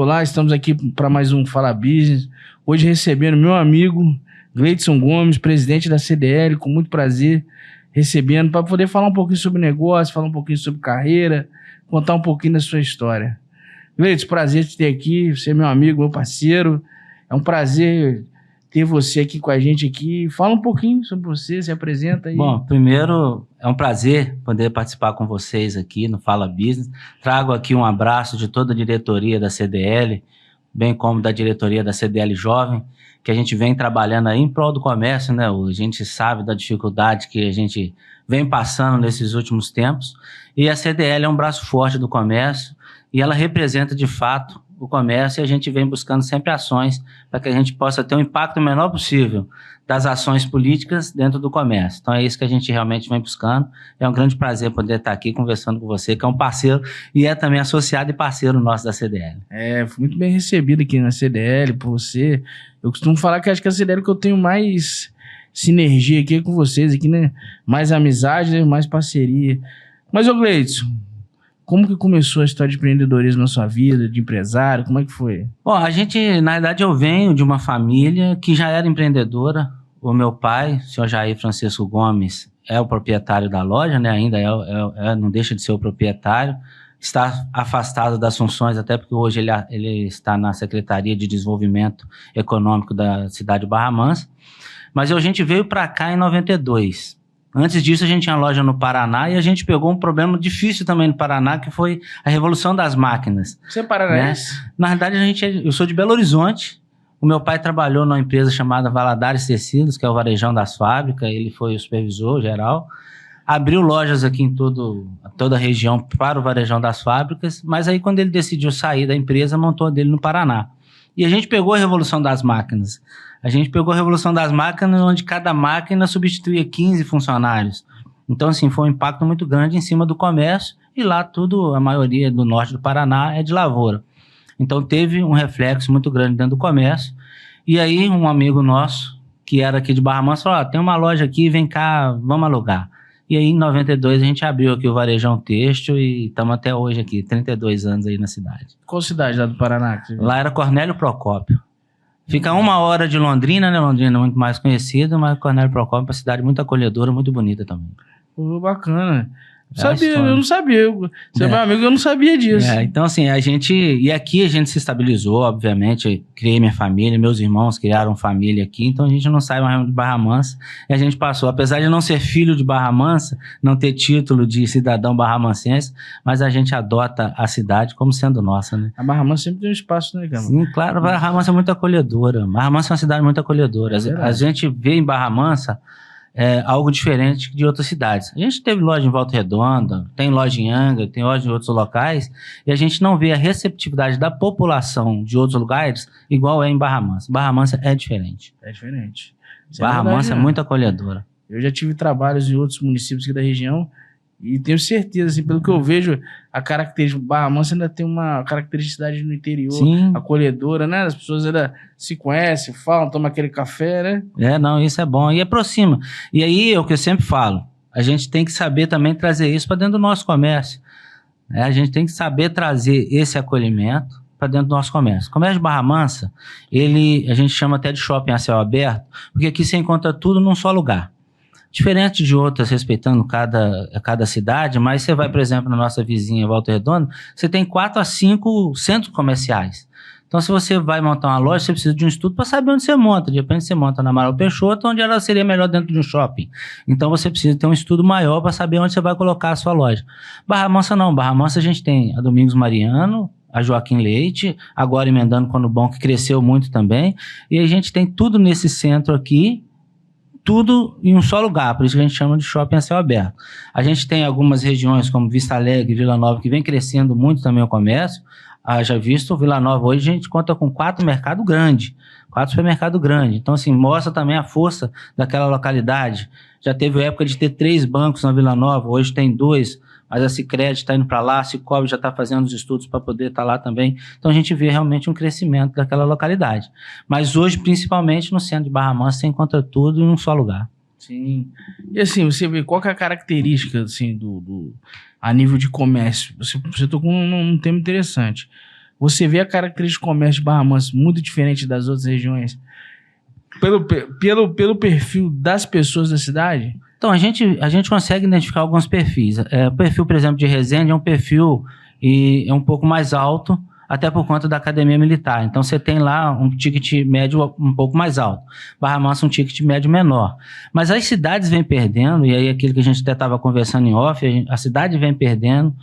Olá, estamos aqui para mais um Fala Business. Hoje recebendo meu amigo Gleidson Gomes, presidente da CDL, com muito prazer recebendo para poder falar um pouquinho sobre negócio, falar um pouquinho sobre carreira, contar um pouquinho da sua história. Gleidson, prazer te ter aqui, você é meu amigo, meu parceiro. É um prazer ter você aqui com a gente aqui. Fala um pouquinho sobre você, se apresenta aí. Bom, primeiro é um prazer poder participar com vocês aqui no Fala Business. Trago aqui um abraço de toda a diretoria da CDL, bem como da diretoria da CDL Jovem, que a gente vem trabalhando aí em prol do comércio, né? A gente sabe da dificuldade que a gente vem passando nesses últimos tempos, e a CDL é um braço forte do comércio, e ela representa de fato o comércio, e a gente vem buscando sempre ações para que a gente possa ter um impacto menor possível das ações políticas dentro do comércio. Então é isso que a gente realmente vem buscando. É um grande prazer poder estar aqui conversando com você, que é um parceiro e é também associado e parceiro nosso da CDL. Fui muito bem recebido aqui na CDL por você. Eu costumo falar que acho que a CDL que eu tenho mais sinergia aqui com vocês, aqui, né? Mais amizade, né? Mais parceria. Mas, ô Gleidson, como que começou a história de empreendedorismo na sua vida, de empresário? Como é que foi? Bom, a gente, na verdade, eu venho de uma família que já era empreendedora. O meu pai, o senhor Jair Francisco Gomes, é o proprietário da loja, né? Ainda não deixa de ser o proprietário. Está afastado das funções, até porque hoje ele está na Secretaria de Desenvolvimento Econômico da cidade de Barra Mansa. Mas a gente veio para cá em 92. Antes disso, a gente tinha loja no Paraná e a gente pegou um problema difícil também no Paraná, que foi a revolução das máquinas. Você é paranaense? Né? Na verdade, eu sou de Belo Horizonte. O meu pai trabalhou numa empresa chamada Valadares Tecidos, que é o varejão das fábricas. Ele foi o supervisor geral. Abriu lojas aqui em toda a região para o varejão das fábricas. Mas aí, quando ele decidiu sair da empresa, montou a dele no Paraná. E a gente pegou a revolução das máquinas. A gente pegou a revolução das máquinas, onde cada máquina substituía 15 funcionários. Então, assim, foi um impacto muito grande em cima do comércio. E lá a maioria do norte do Paraná é de lavoura. Então, teve um reflexo muito grande dentro do comércio. E aí, um amigo nosso, que era aqui de Barra Mansa, falou, tem uma loja aqui, vem cá, vamos alugar. E aí, em 92, a gente abriu aqui o Varejão Têxtil e estamos até hoje aqui, 32 anos aí na cidade. Qual cidade lá do Paraná? Lá era Cornélio Procópio. Fica 1 hora de Londrina, né? Londrina é muito mais conhecida, mas Cornélio Procópio é uma cidade muito acolhedora, muito bonita também. Bacana. Eu não sabia. Você é meu amigo, eu não sabia disso. Então, assim, e aqui a gente se estabilizou, obviamente. Criei minha família, meus irmãos criaram família aqui, então a gente não sai mais de Barra Mansa. E a gente passou, apesar de não ser filho de Barra Mansa, não ter título de cidadão barramansense, mas a gente adota a cidade como sendo nossa, né? A Barra Mansa sempre tem um espaço, né, cara? Sim, claro, Barra Mansa é muito acolhedora. Barra Mansa é uma cidade muito acolhedora. A gente vê em Barra Mansa algo diferente de outras cidades. A gente teve loja em Volta Redonda, tem loja em Angra, tem loja em outros locais, e a gente não vê a receptividade da população de outros lugares igual é em Barra Mansa. Barra Mansa é diferente. É diferente. Barra Mansa é muito acolhedora. Eu já tive trabalhos em outros municípios aqui da região e tenho certeza, assim, pelo que eu vejo, a característica Barra Mansa ainda tem uma caracteristicidade no interior, sim, acolhedora, né? As pessoas ainda se conhecem, falam, tomam aquele café, né? Não, isso é bom e aproxima. E aí é o que eu sempre falo, a gente tem que saber também trazer isso para dentro do nosso comércio. A gente tem que saber trazer esse acolhimento para dentro do nosso comércio. O comércio de Barra Mansa, a gente chama até de shopping a céu aberto, porque aqui você encontra tudo num só lugar. Diferente de outras, respeitando cada cidade, mas você vai, por exemplo, na nossa vizinha Volta Redonda, você tem 4 a 5 centros comerciais. Então, se você vai montar uma loja, você precisa de um estudo para saber onde você monta. De repente, você monta na Amaral Peixoto, onde ela seria melhor dentro de um shopping. Então, você precisa ter um estudo maior para saber onde você vai colocar a sua loja. Barra Mansa não. Barra Mansa a gente tem a Domingos Mariano, a Joaquim Leite, agora emendando Quando Bom, que cresceu muito também. E a gente tem tudo nesse centro aqui, tudo em um só lugar, por isso que a gente chama de shopping a céu aberto. A gente tem algumas regiões como Vista Alegre, Vila Nova, que vem crescendo muito também o comércio. Já visto, Vila Nova hoje a gente conta com 4 mercados grandes, 4 supermercados grandes. Então, assim, mostra também a força daquela localidade. Já teve época de ter 3 bancos na Vila Nova, hoje tem 2, mas a Sicredi está indo para lá, a Cicobi já está fazendo os estudos para poder estar lá também. Então a gente vê realmente um crescimento daquela localidade. Mas hoje, principalmente no centro de Barra Mansa, você encontra tudo em um só lugar. Sim. E assim, você vê qual que é a característica assim, a nível de comércio? Você tocou num tema interessante. você vê a característica do comércio de Barra Mansa muito diferente das outras regiões pelo perfil das pessoas da cidade? Então, a gente consegue identificar alguns perfis. O perfil, por exemplo, de Resende é um perfil um pouco mais alto, até por conta da academia militar. Então, você tem lá um ticket médio um pouco mais alto. Barra Mansa um ticket médio menor. Mas as cidades vêm perdendo, e aí aquilo que a gente até estava conversando em off, a cidade vem perdendo,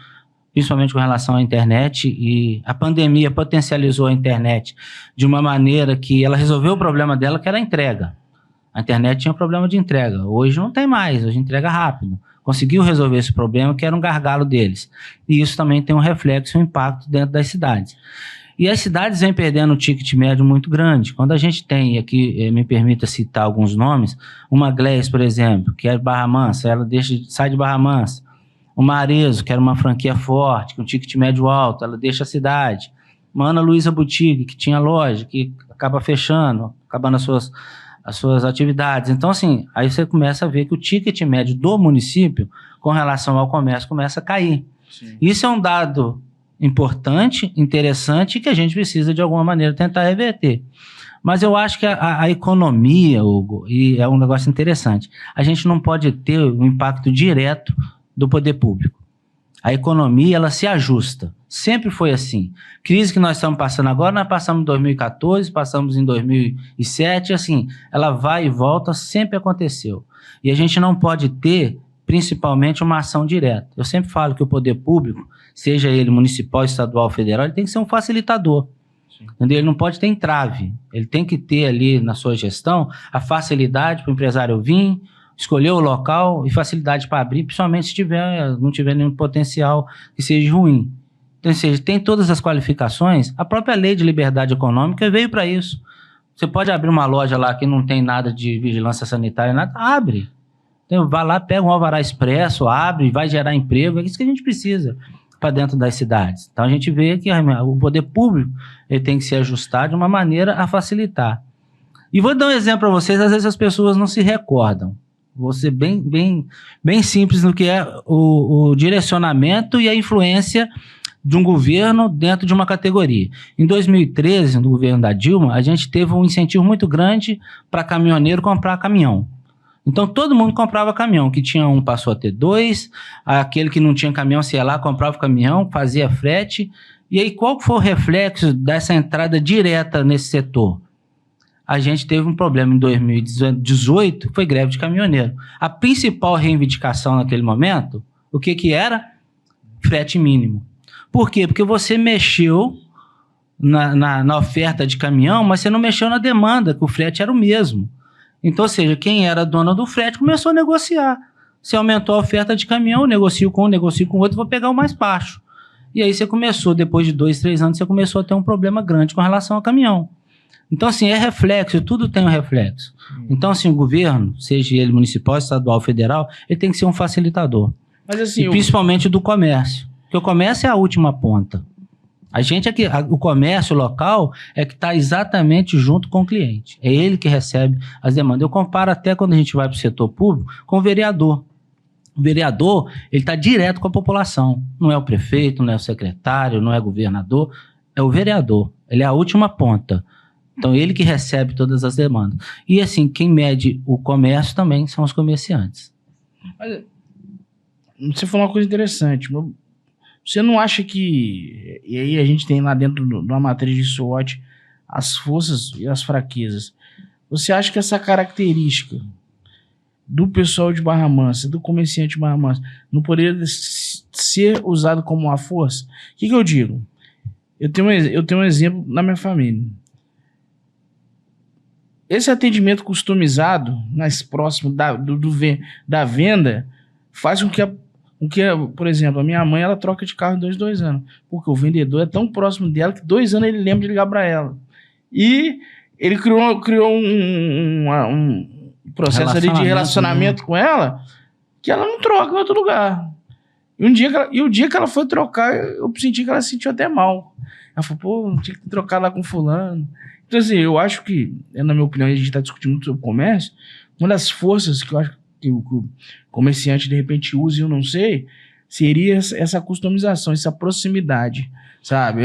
principalmente com relação à internet, e a pandemia potencializou a internet de uma maneira que ela resolveu o problema dela, que era a entrega. A internet tinha um problema de entrega. Hoje não tem mais, hoje entrega rápido. Conseguiu resolver esse problema, que era um gargalo deles. E isso também tem um reflexo, um impacto dentro das cidades. E as cidades vêm perdendo um ticket médio muito grande. Quando a gente tem, aqui me permita citar alguns nomes, uma Gleice, por exemplo, que é Barra Mansa, ela sai de Barra Mansa. Uma Arezzo, que era uma franquia forte, com ticket médio alto, ela deixa a cidade. Uma Ana Luísa Boutique, que tinha loja, que acaba fechando, acabando as suas atividades. Então, assim, aí você começa a ver que o ticket médio do município, com relação ao comércio, começa a cair. Sim. Isso é um dado importante, interessante, que a gente precisa, de alguma maneira, tentar reverter. Mas eu acho que a economia, Hugo, e é um negócio interessante, a gente não pode ter um impacto direto do poder público. A economia, ela se ajusta. Sempre foi assim. Crise que nós estamos passando agora, nós passamos em 2014, passamos em 2007, assim, ela vai e volta, sempre aconteceu. E a gente não pode ter, principalmente, uma ação direta. Eu sempre falo que o poder público, seja ele municipal, estadual, federal, ele tem que ser um facilitador. Entendeu? Ele não pode ter entrave. Ele tem que ter ali na sua gestão a facilidade para o empresário vir, escolher o local e facilidade para abrir, principalmente se não tiver nenhum potencial que seja ruim. Então, ou seja, tem todas as qualificações. A própria lei de liberdade econômica veio para isso. Você pode abrir uma loja lá que não tem nada de vigilância sanitária, nada, abre. Então, vai lá, pega um alvará expresso, abre, vai gerar emprego. É isso que a gente precisa para dentro das cidades. Então, a gente vê que o poder público ele tem que se ajustar de uma maneira a facilitar. E vou dar um exemplo para vocês, às vezes as pessoas não se recordam. Vou ser bem simples no que é o direcionamento e a influência de um governo dentro de uma categoria. Em 2013, no governo da Dilma, a gente teve um incentivo muito grande para caminhoneiro comprar caminhão. Então, todo mundo comprava caminhão. Que tinha um passou a ter dois, aquele que não tinha caminhão, se ia lá, comprava o caminhão, fazia frete. E aí, qual foi o reflexo dessa entrada direta nesse setor? A gente teve um problema em 2018, foi greve de caminhoneiro. A principal reivindicação naquele momento, o que era? Frete mínimo. Por quê? Porque você mexeu na oferta de caminhão, mas você não mexeu na demanda, que o frete era o mesmo. Então, ou seja, quem era dona do frete começou a negociar. Você aumentou a oferta de caminhão, negocio com o outro, vou pegar o mais baixo. E aí você começou, depois de 2, 3 anos, você começou a ter um problema grande com relação ao caminhão. Então, assim, é reflexo, tudo tem um reflexo. Então, assim, o governo, seja ele municipal, estadual, federal, ele tem que ser um facilitador. Mas, assim, e principalmente do comércio. Porque o comércio é a última ponta. A gente aqui, o comércio local é que está exatamente junto com o cliente. É ele que recebe as demandas. Eu comparo até quando a gente vai para o setor público com o vereador. O vereador, ele está direto com a população. Não é o prefeito, não é o secretário, não é o governador, é o vereador. Ele é a última ponta. Então, ele que recebe todas as demandas. E, assim, quem mede o comércio também são os comerciantes. Mas, você falou uma coisa interessante. Você não acha que... E aí a gente tem lá dentro de uma matriz de SWOT as forças e as fraquezas. Você acha que essa característica do pessoal de Barra Mansa, do comerciante de Barra Mansa, não poderia ser usado como uma força? O que eu digo? Eu tenho um exemplo na minha família. Esse atendimento customizado, mais próximo da venda, faz com que, por exemplo, a minha mãe, ela troca de carro em 2 anos, porque o vendedor é tão próximo dela que 2 anos ele lembra de ligar para ela. E ele criou um processo ali de relacionamento com ela, que ela não troca em outro lugar. E o dia que ela foi trocar, eu senti que ela se sentiu até mal. Ela falou, pô, não tinha que trocar lá com fulano. Então, assim, eu acho que, na minha opinião, a gente está discutindo muito sobre comércio, uma das forças que eu acho que o comerciante, de repente, usa e eu não sei, seria essa customização, essa proximidade, sabe?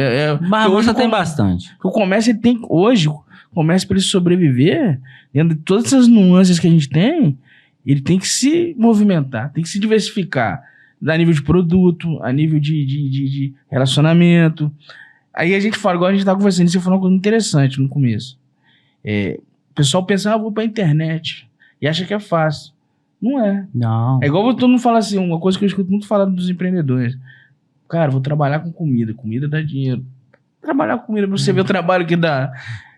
Barra Mansa tem bastante. O comércio, ele tem, hoje, o comércio, para ele sobreviver, dentro de todas essas nuances que a gente tem, ele tem que se movimentar, tem que se diversificar, a nível de produto, a nível de relacionamento. Aí a gente fala, igual a gente tá conversando, você falou uma coisa interessante no começo. O pessoal pensa, vou pra internet, e acha que é fácil. Não é. Não. É igual todo mundo fala assim, uma coisa que eu escuto muito falar dos empreendedores. Cara, vou trabalhar com comida. Comida dá dinheiro. Trabalhar com comida pra você ver o trabalho que dá.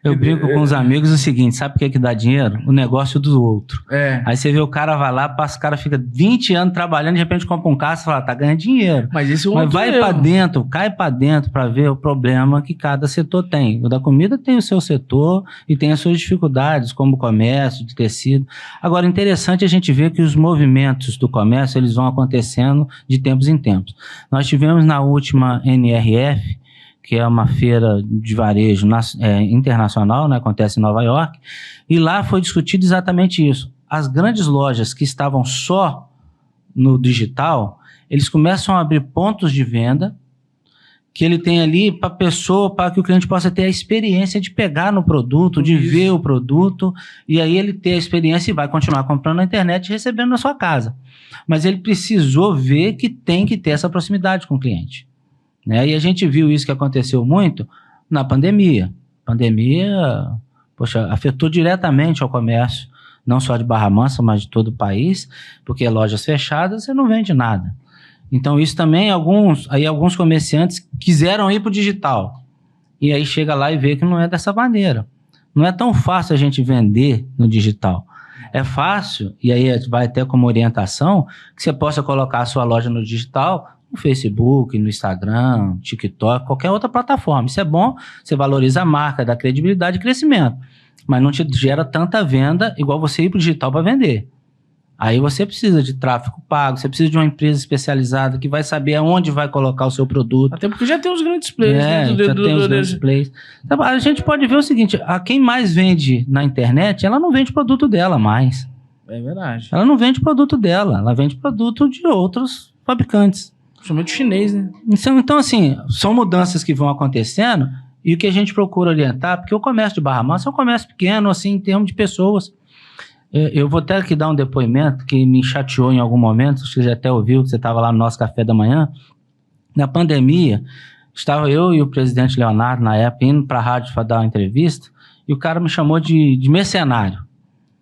Eu brinco com os amigos o seguinte, sabe por que dá dinheiro? O negócio do outro. Aí você vê o cara vai lá, passa, o cara fica 20 anos trabalhando, de repente compra um carro e fala, tá ganhando dinheiro. Mas esse é um Mas vai pra dentro, cai pra dentro pra ver o problema que cada setor tem. O da comida tem o seu setor e tem as suas dificuldades, como o comércio, de tecido. Agora, interessante a gente ver que os movimentos do comércio, eles vão acontecendo de tempos em tempos. Nós tivemos na última NRF, que é uma feira de varejo internacional, né, acontece em Nova York, e lá foi discutido exatamente isso. As grandes lojas que estavam só no digital, eles começam a abrir pontos de venda que ele tem ali para a pessoa, para que o cliente possa ter a experiência de pegar no produto, de ver o produto, e aí ele ter a experiência e vai continuar comprando na internet e recebendo na sua casa. Mas ele precisou ver que tem que ter essa proximidade com o cliente. Né? E a gente viu isso que aconteceu muito na pandemia. A pandemia, afetou diretamente ao comércio, não só de Barra Mansa, mas de todo o país, porque lojas fechadas você não vende nada. Então isso também, alguns comerciantes quiseram ir para o digital. E aí chega lá e vê que não é dessa maneira. Não é tão fácil a gente vender no digital. É fácil, e aí vai até como orientação, que você possa colocar a sua loja no digital, no Facebook, no Instagram, TikTok, qualquer outra plataforma. Isso é bom, você valoriza a marca, dá credibilidade e crescimento. Mas não te gera tanta venda igual você ir para o digital para vender. Aí você precisa de tráfego pago, você precisa de uma empresa especializada que vai saber aonde vai colocar o seu produto. Até porque já tem os grandes players. Já tem os grandes players. Então, a gente pode ver o seguinte, quem mais vende na internet, ela não vende produto dela mais. É verdade. Ela não vende produto dela, ela vende produto de outros fabricantes. Principalmente chinês, né? Então, assim, são mudanças que vão acontecendo e o que a gente procura orientar, porque o comércio de Barra Mansa é um comércio pequeno, assim, em termos de pessoas. Eu vou até aqui dar um depoimento que me chateou em algum momento, você já até ouviu, que você estava lá no nosso café da manhã. Na pandemia, estava eu e o presidente Leonardo, na época, indo para a rádio para dar uma entrevista, e o cara me chamou de mercenário.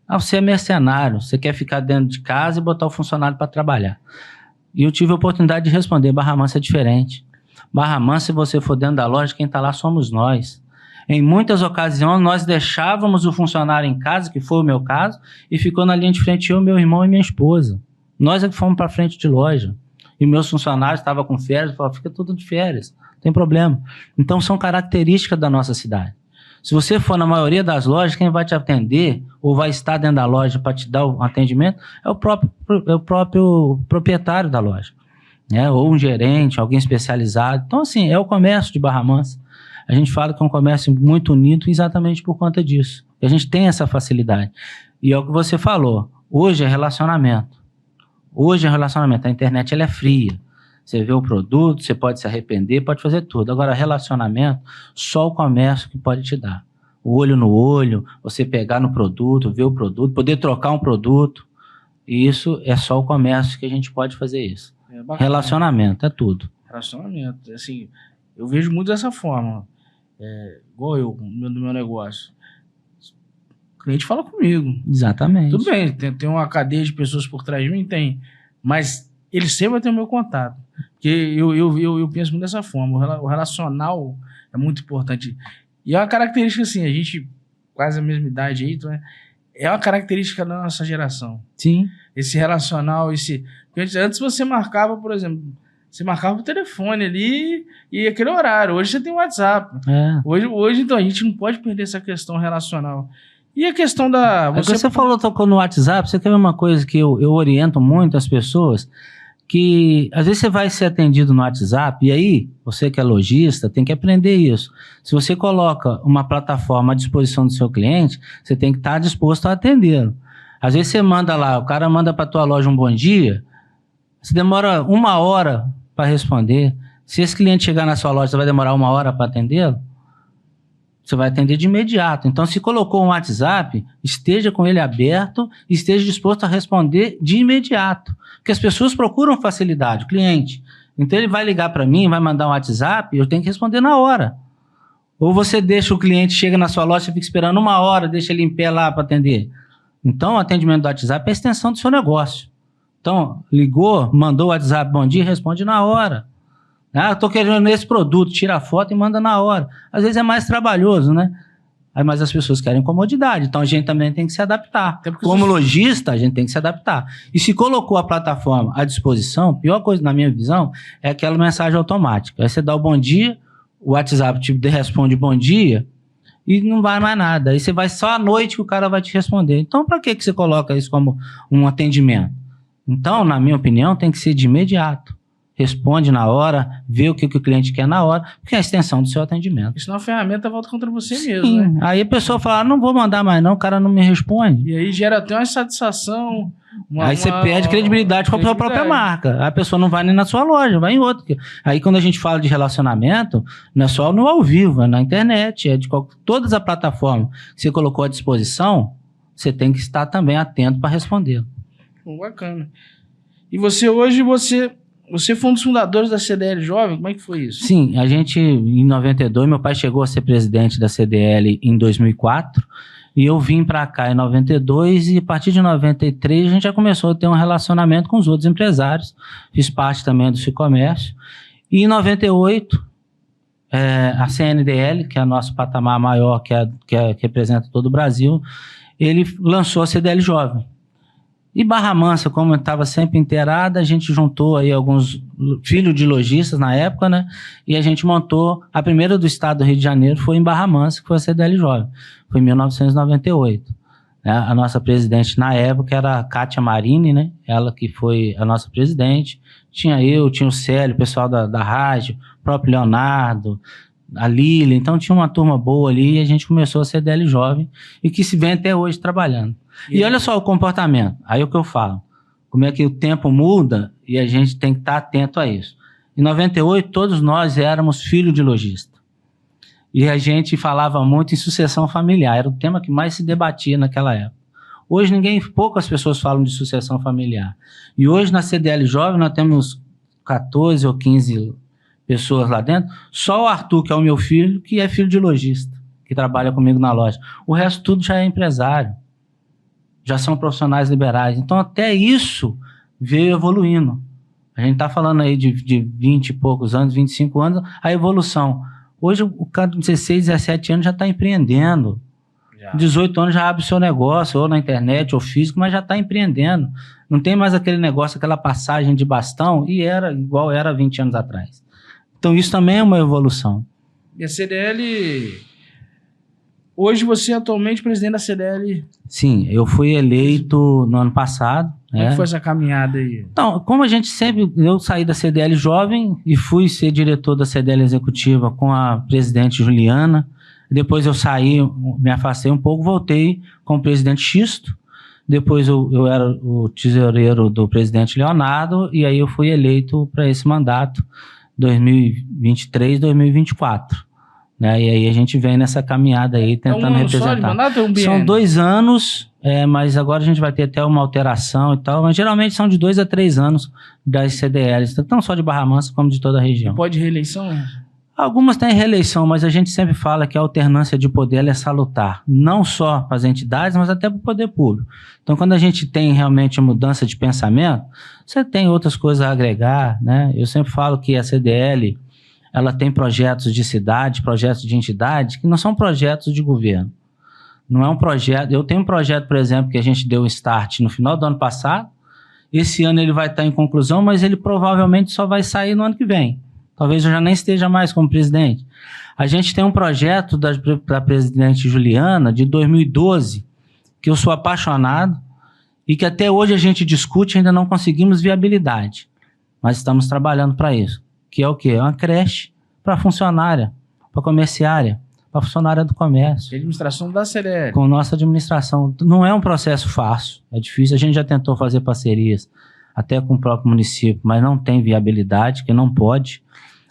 Você é mercenário, você quer ficar dentro de casa e botar o funcionário para trabalhar. E eu tive a oportunidade de responder, Barra Mansa é diferente. Barra Mansa, se você for dentro da loja, quem está lá somos nós. Em muitas ocasiões, nós deixávamos o funcionário em casa, que foi o meu caso, e ficou na linha de frente eu, meu irmão e minha esposa. Nós é que fomos para frente de loja. E meus funcionários estavam com férias, falaram, fica tudo de férias, não tem problema. Então, são características da nossa cidade. Se você for na maioria das lojas, quem vai te atender, ou vai estar dentro da loja para te dar o atendimento, é o próprio proprietário da loja, né? Ou um gerente, alguém especializado. Então, assim, é o comércio de Barra Mansa. A gente fala que é um comércio muito unido exatamente por conta disso. E a gente tem essa facilidade. E é o que você falou, hoje é relacionamento. A internet ela é fria. Você vê o produto, você pode se arrepender, pode fazer tudo. Agora, relacionamento, só o comércio que pode te dar. O olho no olho, você pegar no produto, ver o produto, poder trocar um produto. E isso é só o comércio que a gente pode fazer isso. Relacionamento, é tudo. Relacionamento, assim, eu vejo muito dessa forma. Igual eu, do meu negócio. O cliente fala comigo. Exatamente. Tudo bem, tem uma cadeia de pessoas por trás de mim, tem. Mas ele sempre vai ter o meu contato. Porque eu penso muito dessa forma. O relacional é muito importante. E é uma característica, assim, a gente, quase a mesma idade aí, então é uma característica da nossa geração. Sim. Esse relacional, porque antes você marcava, por exemplo, você marcava o telefone ali e aquele horário. Hoje você tem o WhatsApp. Hoje, então, a gente não pode perder essa questão relacional. E a questão da... Você falou, tocou no WhatsApp, você quer ver uma coisa que eu oriento muito as pessoas, que às vezes você vai ser atendido no WhatsApp, e aí, você que é lojista, tem que aprender isso. Se você coloca uma plataforma à disposição do seu cliente, você tem que estar disposto a atendê-lo. Às vezes você manda lá, o cara manda para tua loja um bom dia, Você demora 1 hora para responder. Se esse cliente chegar na sua loja, você vai demorar 1 hora para atendê-lo? Você vai atender de imediato. Então, se colocou um WhatsApp, esteja com ele aberto e esteja disposto a responder de imediato. Porque as pessoas procuram facilidade, o cliente. Então, ele vai ligar para mim, vai mandar um WhatsApp, eu tenho que responder na hora. Ou você deixa o cliente, chega na sua loja, você fica esperando 1 hora, deixa ele em pé lá para atender. Então, o atendimento do WhatsApp é a extensão do seu negócio. Então, ligou, mandou o WhatsApp, bom dia, responde na hora. Ah, eu tô querendo esse produto, tira a foto e manda na hora. Às vezes é mais trabalhoso, né? Mas as pessoas querem comodidade, então a gente também tem que se adaptar. Como lojista, a gente tem que se adaptar. E se colocou a plataforma à disposição, a pior coisa na minha visão é aquela mensagem automática. Aí você dá o bom dia, o WhatsApp te responde bom dia e não vai mais nada. Aí você vai só à noite que o cara vai te responder. Então, para que você coloca isso como um atendimento? Então, na minha opinião, tem que ser de imediato. Responde na hora, vê o que o cliente quer na hora, porque é a extensão do seu atendimento. Isso não é uma ferramenta, volta contra você Sim, mesmo, né? Aí a pessoa fala, não vou mandar mais não, o cara não me responde. E aí gera até uma insatisfação. Aí você perde credibilidade com a sua própria marca. A pessoa não vai nem na sua loja, vai em outra. Aí quando a gente fala de relacionamento, não é só no ao vivo, é na internet, é de todas as plataformas que você colocou à disposição, você tem que estar também atento para responder. Bacana. E você hoje, você foi um dos fundadores da CDL Jovem? Como é que foi isso? Sim, a gente, em 92, meu pai chegou a ser presidente da CDL em 2004, e eu vim para cá em 92, e a partir de 93 a gente já começou a ter um relacionamento com os outros empresários, fiz parte também do Ficomércio, e em 98, a CNDL, que é o nosso patamar maior, que representa todo o Brasil, ele lançou a CDL Jovem. E Barra Mansa, como eu estava sempre inteirada, a gente juntou aí alguns filhos de lojistas na época, né? E a gente montou, a primeira do estado do Rio de Janeiro foi em Barra Mansa, que foi a CDL Jovem. Foi em 1998. Né? A nossa presidente na época era a Kátia Marini, né? Ela que foi a nossa presidente. Tinha eu, tinha o Célio, o pessoal da rádio, o próprio Leonardo, a Lília. Então tinha uma turma boa ali e a gente começou a CDL Jovem e que se vem até hoje trabalhando. E olha só o comportamento, aí é o que eu falo, como é que o tempo muda e a gente tem que estar atento a isso. Em 98, todos nós éramos filhos de lojista. E a gente falava muito em sucessão familiar, era o tema que mais se debatia naquela época. Hoje poucas pessoas falam de sucessão familiar. E hoje na CDL Jovem nós temos 14 ou 15 pessoas lá dentro, só o Arthur, que é o meu filho, que é filho de lojista, que trabalha comigo na loja. O resto tudo já é empresário. Já são profissionais liberais. Então, até isso veio evoluindo. A gente está falando aí de 20 e poucos anos, 25 anos, a evolução. Hoje, o cara de 16, 17 anos já está empreendendo. 18 anos já abre o seu negócio, ou na internet, ou físico, mas já está empreendendo. Não tem mais aquele negócio, aquela passagem de bastão, e era igual era 20 anos atrás. Então, isso também é uma evolução. E a CDL... Hoje você é atualmente presidente da CDL? Sim, eu fui eleito no ano passado. Como é que foi essa caminhada aí? Então, como a gente sempre... Eu saí da CDL Jovem e fui ser diretor da CDL Executiva com a presidente Juliana. Depois eu saí, me afastei um pouco, voltei com o presidente Xisto. Depois eu era o tesoureiro do presidente Leonardo e aí eu fui eleito para esse mandato 2023, 2024. Né? E aí a gente vem nessa caminhada aí tentando representar. Só de mandato, são 2 anos, mas agora a gente vai ter até uma alteração e tal, mas geralmente são de 2 a 3 anos das CDLs, não só de Barra Mansa como de toda a região. E pode reeleição? Algumas têm reeleição, mas a gente sempre fala que a alternância de poder é salutar, não só para as entidades, mas até para o poder público. Então, quando a gente tem realmente mudança de pensamento, você tem outras coisas a agregar, né? Eu sempre falo que a CDL... ela tem projetos de cidade, projetos de entidade, que não são projetos de governo. Não é um projeto... Eu tenho um projeto, por exemplo, que a gente deu start no final do ano passado. Esse ano ele vai estar em conclusão, mas ele provavelmente só vai sair no ano que vem. Talvez eu já nem esteja mais como presidente. A gente tem um projeto da presidente Juliana, de 2012, que eu sou apaixonado e que até hoje a gente discute e ainda não conseguimos viabilidade. Mas estamos trabalhando para isso. Que é o quê? É uma creche para funcionária, para comerciária, para funcionária do comércio. E a administração da CDL. Com nossa administração. Não é um processo fácil, é difícil. A gente já tentou fazer parcerias. até com o próprio município, mas não tem viabilidade, que não pode.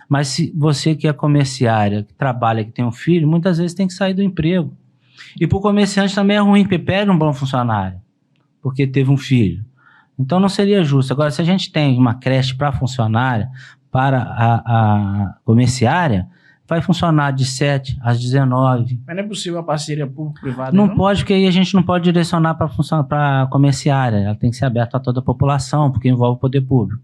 Mas se você que é comerciária, que trabalha, que tem um filho, muitas vezes tem que sair do emprego. E para o comerciante também é ruim, porque perde um bom funcionário, porque teve um filho. Então não seria justo. Agora, se a gente tem uma creche para funcionária, para a comerciária, vai funcionar de 7 às 19. Mas não é possível a parceria público-privada, Não pode, porque aí a gente não pode direcionar para a comerciária. Ela tem que ser aberta a toda a população, porque envolve o poder público.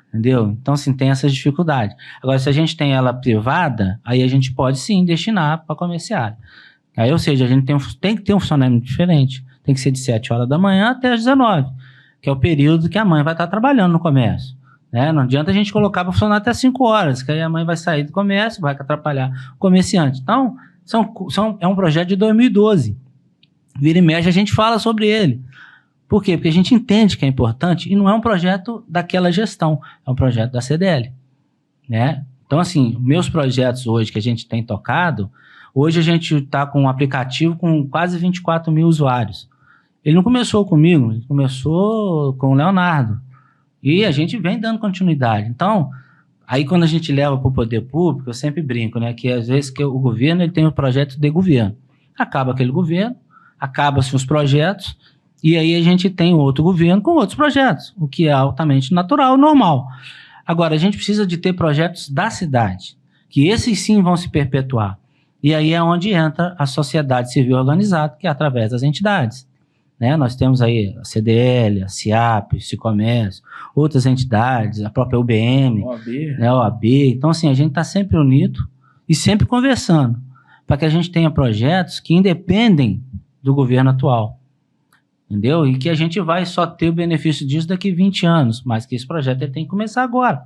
Entendeu? Então, assim, tem essas dificuldades. Agora, se a gente tem ela privada, aí a gente pode, sim, destinar para a comerciária. Aí, ou seja, a gente tem que ter um funcionamento diferente. Tem que ser de 7 horas da manhã até as 19, que é o período que a mãe vai estar trabalhando no comércio. Né? Não adianta a gente colocar para funcionar até 5 horas, que aí a mãe vai sair do comércio, vai atrapalhar o comerciante. Então, é um projeto de 2012. Vira e mexe, a gente fala sobre ele. Por quê? Porque a gente entende que é importante e não é um projeto daquela gestão, é um projeto da CDL. Né? Então, assim, meus projetos hoje que a gente tem tocado, hoje a gente está com um aplicativo com quase 24 mil usuários. Ele não começou comigo, ele começou com o Leonardo. E a gente vem dando continuidade. Então, aí quando a gente leva para o poder público, eu sempre brinco, né? Que às vezes que o governo ele tem um projeto de governo. Acaba aquele governo, acabam-se os projetos, e aí a gente tem outro governo com outros projetos, o que é altamente natural, normal. Agora, a gente precisa de ter projetos da cidade, que esses sim vão se perpetuar. E aí é onde entra a sociedade civil organizada, que é através das entidades. Né? Nós temos aí a CDL, a CIAP, o Cicomércio, outras entidades, a própria UBM, né, OAB. Então, assim, a gente está sempre unido e sempre conversando para que a gente tenha projetos que independem do governo atual, entendeu? E que a gente vai só ter o benefício disso daqui 20 anos, mas que esse projeto ele tem que começar agora.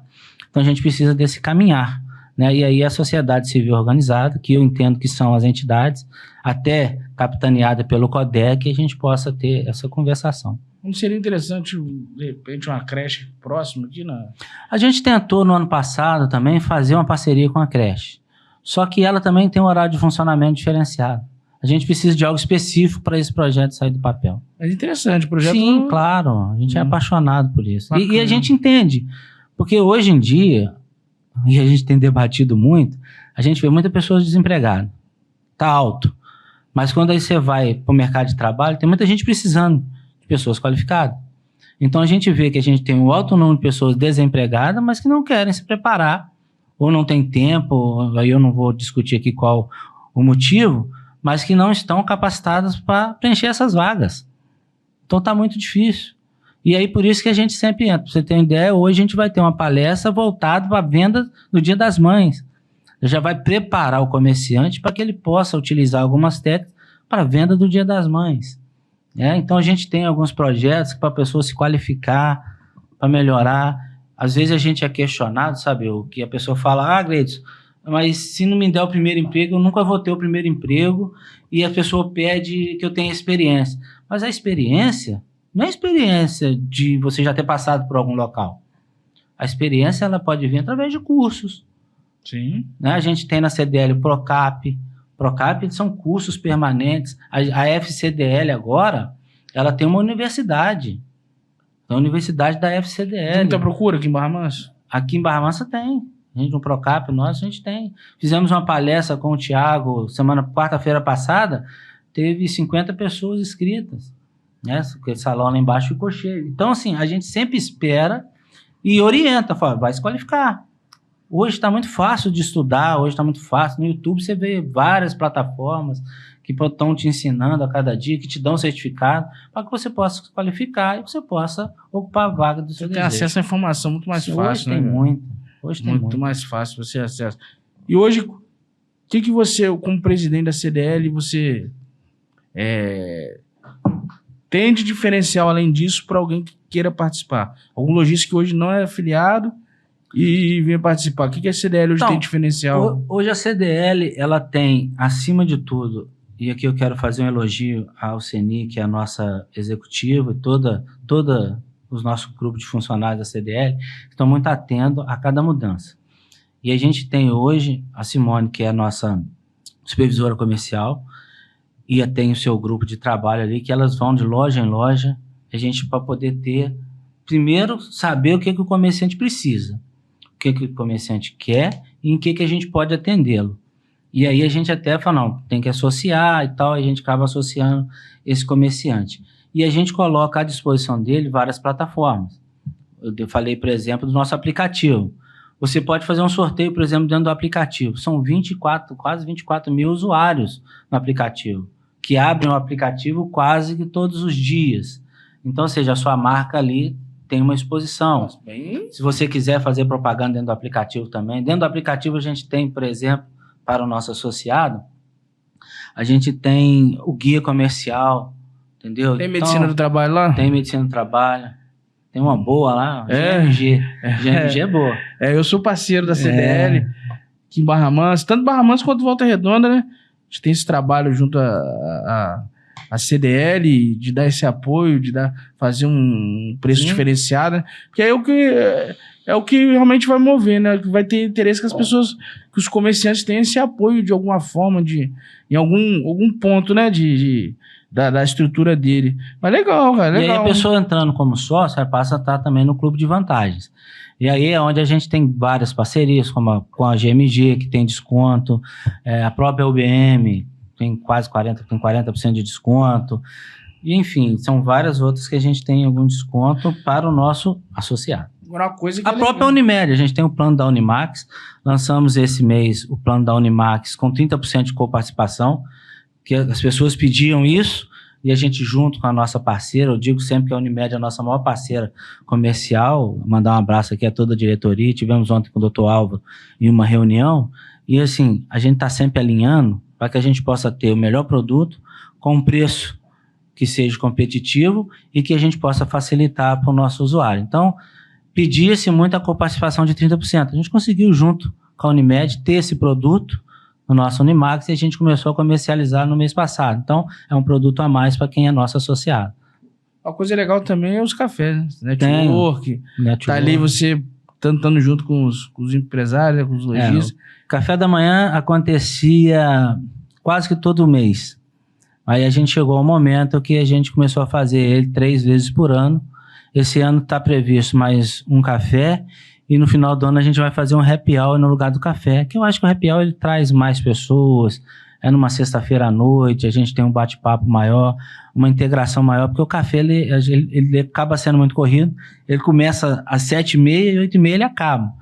Então, a gente precisa desse caminhar. Né? E aí a sociedade civil organizada, que eu entendo que são as entidades, até capitaneada pelo CODEC, a gente possa ter essa conversação. Não seria interessante, de repente, uma creche próxima aqui na... A gente tentou no ano passado também fazer uma parceria com a creche, só que ela também tem um horário de funcionamento diferenciado. A gente precisa de algo específico para esse projeto sair do papel. É interessante o projeto. Sim, claro, a gente é apaixonado por isso. E a gente entende, porque hoje em dia, e a gente tem debatido muito, a gente vê muitas pessoas desempregadas. Está alto. Mas quando aí você vai para o mercado de trabalho, tem muita gente precisando de pessoas qualificadas. Então a gente vê que a gente tem um alto número de pessoas desempregadas, mas que não querem se preparar, ou não tem tempo, aí eu não vou discutir aqui qual o motivo, mas que não estão capacitadas para preencher essas vagas. Então está muito difícil. E aí por isso que a gente sempre entra. Pra você ter uma ideia, hoje a gente vai ter uma palestra voltada para a venda no Dia das Mães. Já vai preparar o comerciante para que ele possa utilizar algumas técnicas para a venda do Dia das Mães. Então a gente tem alguns projetos para a pessoa se qualificar, para melhorar. Às vezes a gente é questionado, sabe, o que a pessoa fala, Gleidson, mas se não me der o primeiro emprego, eu nunca vou ter o primeiro emprego, e a pessoa pede que eu tenha experiência. Mas a experiência não é experiência de você já ter passado por algum local. A experiência ela pode vir através de cursos. Sim. Né? A gente tem na CDL o Procap. Procap são cursos permanentes. A FCDL agora, ela tem uma universidade. A universidade da FCDL. Tem muita procura aqui em Barra Mansa? Aqui em Barra Mansa tem. A gente, no Procap nosso, a gente tem. Fizemos uma palestra com o Thiago, quarta-feira passada, teve 50 pessoas inscritas. Né? Aquele salão lá embaixo ficou cheio. Então, assim, a gente sempre espera e orienta, fala, vai se qualificar. Hoje está muito fácil de estudar, hoje está muito fácil. No YouTube você vê várias plataformas que estão te ensinando a cada dia, que te dão certificado, para que você possa se qualificar e você possa ocupar a vaga do seu desejo. Tem acesso à informação muito mais fácil, hoje né? Hoje tem muito mais fácil você acesso. E hoje, o que você, como presidente da CDL, você tem de diferencial, além disso, para alguém que queira participar? Algum lojista que hoje não é afiliado e venha participar. O que a CDL hoje tem de diferencial? Hoje a CDL, ela tem, acima de tudo, e aqui eu quero fazer um elogio ao CENI, que é a nossa executiva, e toda os nossos grupos de funcionários da CDL, que estão muito atentos a cada mudança. E a gente tem hoje a Simone, que é a nossa supervisora comercial, e tem o seu grupo de trabalho ali, que elas vão de loja em loja, a gente para poder ter primeiro saber o que o comerciante precisa, o que o comerciante quer e em que a gente pode atendê-lo. E aí a gente até fala, não, tem que associar e tal, a gente acaba associando esse comerciante. E a gente coloca à disposição dele várias plataformas. Eu falei, por exemplo, do nosso aplicativo. Você pode fazer um sorteio, por exemplo, dentro do aplicativo. São quase 24 mil usuários no aplicativo, que abrem o aplicativo quase que todos os dias. Então, ou seja, a sua marca ali tem uma exposição. Nossa, bem... Se você quiser fazer propaganda dentro do aplicativo também, dentro do aplicativo a gente tem, por exemplo, para o nosso associado, a gente tem o guia comercial, entendeu? Tem medicina do trabalho lá? Tem medicina do trabalho. Tem uma boa lá, É? GMG. GMG é boa. Eu sou parceiro da CDL, aqui em Barra Mansa, tanto Barra Mansa quanto Volta Redonda, né? A gente tem esse trabalho junto a CDL, de dar esse apoio, de fazer um preço diferenciado, né? Porque é o que realmente vai mover, né? Vai ter interesse que as pessoas, que os comerciantes tenham esse apoio de alguma forma, em algum ponto, né? Da estrutura dele. Mas legal, cara, legal. E aí a pessoa entrando como sócio, ela passa a estar também no clube de vantagens. E aí é onde a gente tem várias parcerias, como com a GMG, que tem desconto, a própria UBM tem quase 40% de desconto. E, enfim, são várias outras que a gente tem algum desconto para o nosso associado. Agora, uma coisa que A própria Unimed, a gente tem o plano da Unimax, lançamos esse mês o plano da Unimax com 30% de coparticipação, que as pessoas pediam isso, e a gente junto com a nossa parceira, eu digo sempre que a Unimed é a nossa maior parceira comercial, mandar um abraço aqui a toda a diretoria, tivemos ontem com o Dr. Álvaro em uma reunião, e assim, a gente está sempre alinhando para que a gente possa ter o melhor produto com um preço que seja competitivo e que a gente possa facilitar para o nosso usuário. Então, pedia-se muito a coparticipação de 30%. A gente conseguiu, junto com a Unimed, ter esse produto no nosso Unimax e a gente começou a comercializar no mês passado. Então, é um produto a mais para quem é nosso associado. Uma coisa legal também é os cafés, né? Network. Tá ali você estando junto com os empresários, com os lojistas. O café da manhã acontecia quase que todo mês. Aí a gente chegou ao momento que a gente começou a fazer ele 3 vezes por ano. Esse ano está previsto mais um café e no final do ano a gente vai fazer um happy hour no lugar do café, que eu acho que o happy hour ele traz mais pessoas, é numa sexta-feira à noite, a gente tem um bate-papo maior, uma integração maior, porque o café ele acaba sendo muito corrido, ele começa às 7h30 e 8h30 ele acaba,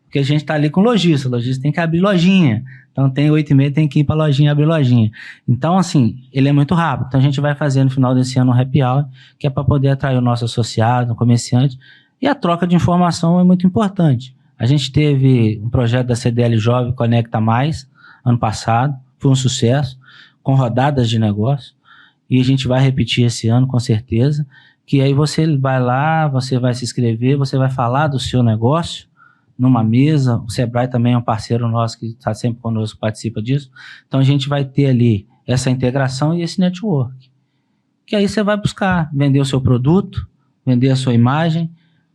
porque a gente está ali com o lojista tem que abrir lojinha, então tem 8h30, tem que ir para a lojinha abrir lojinha. Então, assim, ele é muito rápido. Então, a gente vai fazer no final desse ano um happy hour, que é para poder atrair o nosso associado, o comerciante, e a troca de informação é muito importante. A gente teve um projeto da CDL Jovem Conecta Mais, ano passado, foi um sucesso, com rodadas de negócio, e a gente vai repetir esse ano, com certeza, que aí você vai lá, você vai se inscrever, você vai falar do seu negócio, numa mesa, o Sebrae também é um parceiro nosso que está sempre conosco, participa disso, então a gente vai ter ali essa integração e esse network, que aí você vai buscar vender o seu produto, vender a sua imagem,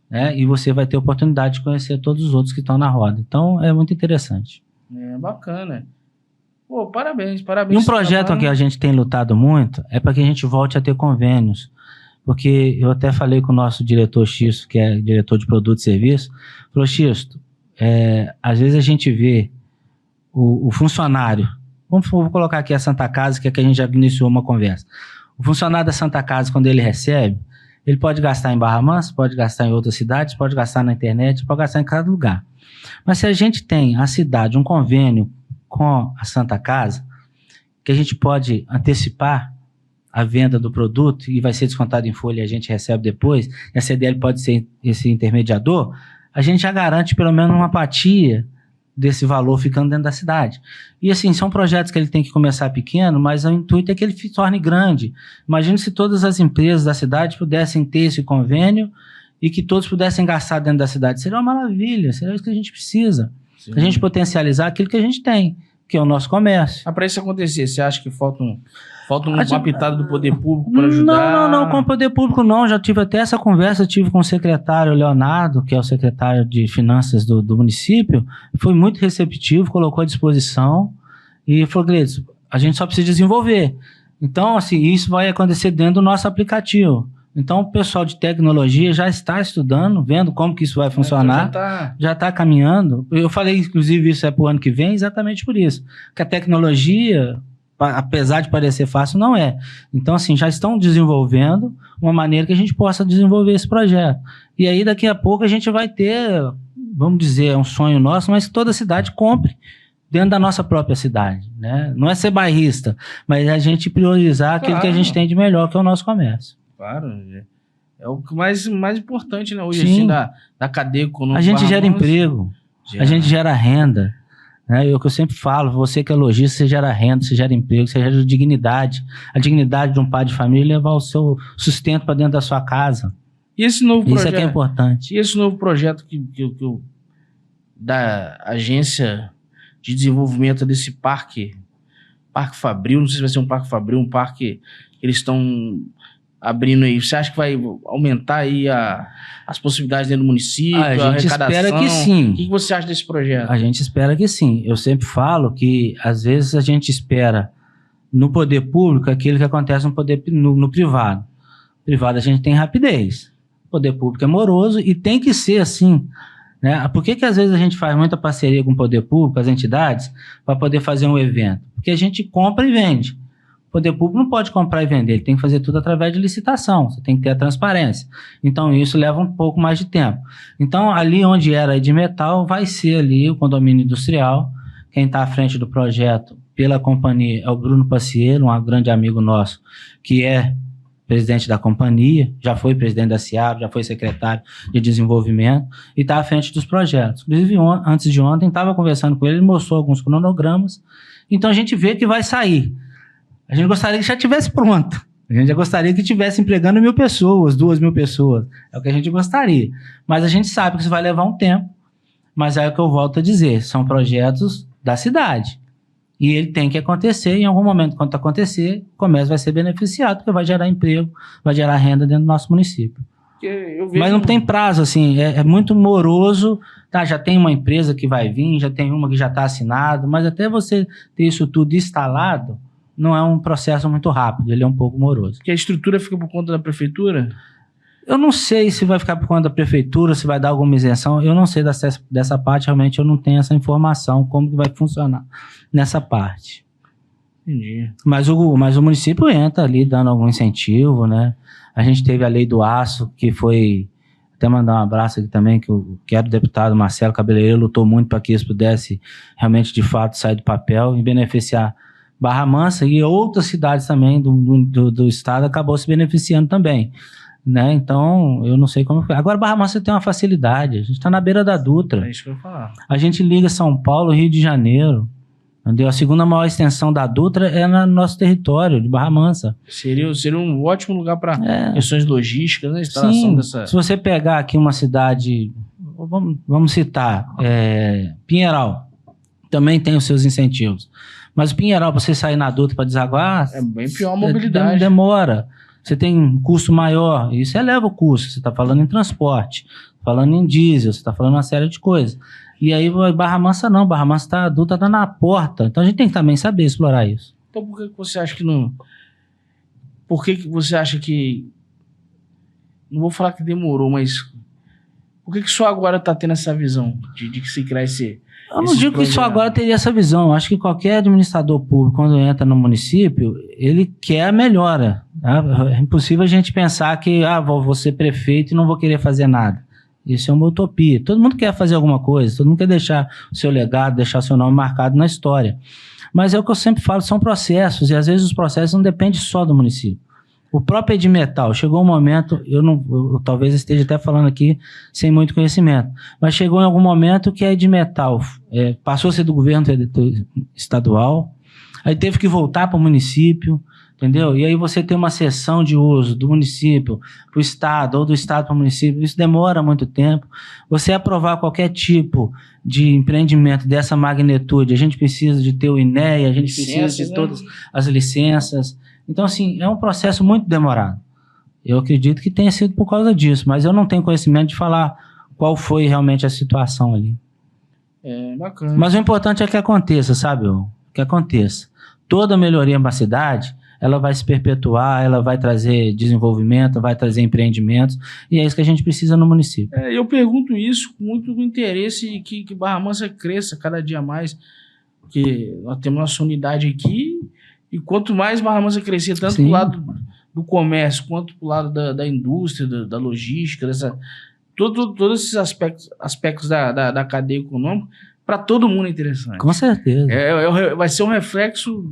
né, e você vai ter a oportunidade de conhecer todos os outros que estão na roda, então é muito interessante. É bacana. Pô, parabéns. E um projeto que a gente tem lutado muito é para que a gente volte a ter convênios, porque eu até falei com o nosso diretor Xisto, que é diretor de produto e serviço, falou, Xisto, às vezes a gente vê o funcionário, vou colocar aqui a Santa Casa, que é que a gente já iniciou uma conversa, o funcionário da Santa Casa, quando ele recebe, ele pode gastar em Barra Mansa, pode gastar em outras cidades, pode gastar na internet, pode gastar em cada lugar. Mas se a gente tem a cidade, um convênio com a Santa Casa, que a gente pode antecipar a venda do produto e vai ser descontado em folha e a gente recebe depois, e a CDL pode ser esse intermediador, a gente já garante pelo menos uma fatia desse valor ficando dentro da cidade. E assim, são projetos que ele tem que começar pequeno, mas o intuito é que ele se torne grande. Imagina se todas as empresas da cidade pudessem ter esse convênio e que todos pudessem gastar dentro da cidade. Seria uma maravilha, seria isso que a gente precisa. Sim. A gente potencializar aquilo que a gente tem, que é o nosso comércio. Para isso acontecer, você acha que falta uma pitada do poder público para ajudar? Não, com o poder público não, já tive até essa conversa, tive com o secretário Leonardo, que é o secretário de finanças do município, foi muito receptivo, colocou à disposição e falou, Gleidson, a gente só precisa desenvolver. Então, assim, isso vai acontecer dentro do nosso aplicativo. Então, o pessoal de tecnologia já está estudando, vendo como que isso vai funcionar, já está caminhando. Eu falei, inclusive, isso é para o ano que vem, exatamente por isso. Que a tecnologia, apesar de parecer fácil, não é. Então, assim, já estão desenvolvendo uma maneira que a gente possa desenvolver esse projeto. E aí, daqui a pouco, a gente vai ter, vamos dizer, é um sonho nosso, mas que toda cidade compre dentro da nossa própria cidade, né? Não é ser bairrista, mas a gente priorizar aquilo que a gente tem de melhor, que é o nosso comércio. Claro, é o mais importante, né? Hoje, Sim. assim, da cadeia econômica. A gente gera emprego, a gente gera renda, né? O que eu sempre falo, você que é lojista, você gera renda, você gera emprego, você gera dignidade. A dignidade de um pai de família é levar o seu sustento para dentro da sua casa. E esse novo projeto? Isso é que é importante. E esse novo projeto da agência de desenvolvimento desse Parque Fabril, não sei se vai ser um Parque Fabril, um parque que eles estão abrindo aí, você acha que vai aumentar aí as possibilidades dentro do município, a gente espera que sim. O que você acha desse projeto? A gente espera que sim. Eu sempre falo que, às vezes, a gente espera no poder público aquilo que acontece no privado. No privado a gente tem rapidez. O poder público é moroso e tem que ser assim, né? Por que às vezes a gente faz muita parceria com o poder público, as entidades, para poder fazer um evento? Porque a gente compra e vende. O poder público não pode comprar e vender, ele tem que fazer tudo através de licitação, você tem que ter a transparência. Então, isso leva um pouco mais de tempo. Então, ali onde era a Edmetal, vai ser ali o condomínio industrial. Quem está à frente do projeto pela companhia é o Bruno Paciello, um grande amigo nosso, que é presidente da companhia, já foi presidente da Ciab, já foi secretário de desenvolvimento e está à frente dos projetos. Inclusive, antes de ontem, estava conversando com ele mostrou alguns cronogramas. Então, a gente vê que vai sair. A gente gostaria que já tivesse pronto. A gente já gostaria que estivesse empregando 1.000 pessoas, 2.000 pessoas. É o que a gente gostaria. Mas a gente sabe que isso vai levar um tempo. Mas é o que eu volto a dizer. São projetos da cidade. E ele tem que acontecer. Em algum momento, quando acontecer, o comércio vai ser beneficiado, porque vai gerar emprego, vai gerar renda dentro do nosso município. Mas não tem prazo, assim. É muito moroso. Tá, já tem uma empresa que vai vir, já tem uma que já está assinado. Mas até você ter isso tudo instalado, não é um processo muito rápido, ele é um pouco moroso. Que a estrutura fica por conta da prefeitura? Eu não sei se vai ficar por conta da prefeitura, se vai dar alguma isenção, eu não sei dessa parte, realmente eu não tenho essa informação, como que vai funcionar nessa parte. Entendi. Mas o município entra ali dando algum incentivo, né? A gente teve a lei do aço, que foi, até mandar um abraço aqui também, que era o deputado Marcelo Cabeleireiro, lutou muito para que isso pudesse realmente, de fato, sair do papel e beneficiar Barra Mansa e outras cidades também do estado acabou se beneficiando também, né? Então, eu não sei como foi. Agora, Barra Mansa tem uma facilidade, a gente está na beira da Dutra. É isso que eu ia falar. A gente liga São Paulo, Rio de Janeiro, entendeu? A segunda maior extensão da Dutra é no nosso território, de Barra Mansa. Seria um ótimo lugar para questões logísticas, né? Instalação dessa... Se você pegar aqui uma cidade, vamos citar, Pinheiral, também tem os seus incentivos. Mas o Pinheiral, para você sair na Dutra para desaguar... É bem pior a mobilidade. Demora. Você tem um custo maior. Isso eleva o custo. Você está falando em transporte, falando em diesel, você está falando uma série de coisas. E aí, Barra Mansa não. Barra Mansa, a Dutra está na porta. Então, a gente tem que também saber explorar isso. Então, por que você acha que não... Por que você acha que... Não vou falar que demorou, mas... Por que só agora está tendo essa visão de que se criar esse... Eu não digo que só agora teria essa visão. Eu acho que qualquer administrador público, quando entra no município, ele quer a melhora. Tá? É impossível a gente pensar que vou ser prefeito e não vou querer fazer nada. Isso é uma utopia. Todo mundo quer fazer alguma coisa, todo mundo quer deixar o seu legado, deixar o seu nome marcado na história. Mas é o que eu sempre falo, são processos, e às vezes os processos não dependem só do município. O próprio Edmetal, chegou um momento, eu talvez esteja até falando aqui sem muito conhecimento, mas chegou em algum momento que a Edmetal passou a ser do governo estadual, aí teve que voltar para o município, entendeu? E aí você tem uma cessão de uso do município para o estado, ou do estado para o município, isso demora muito tempo. Você aprovar qualquer tipo de empreendimento dessa magnitude, a gente precisa de ter o INEA, a gente precisa de todas as licenças. Então, assim, é um processo muito demorado. Eu acredito que tenha sido por causa disso, mas eu não tenho conhecimento de falar qual foi realmente a situação ali. Bacana. Mas o importante é que aconteça, sabe? Que aconteça. Toda melhoria para a cidade, ela vai se perpetuar, ela vai trazer desenvolvimento, vai trazer empreendimentos, e é isso que a gente precisa no município. Eu pergunto isso com muito interesse que Barra Mansa cresça cada dia mais, porque nós temos nossa unidade aqui, e quanto mais Barra Mansa crescer, tanto do lado do comércio, quanto do lado da indústria, da logística, todos esses aspectos da cadeia econômica, para todo mundo é interessante. Com certeza. Vai ser um reflexo,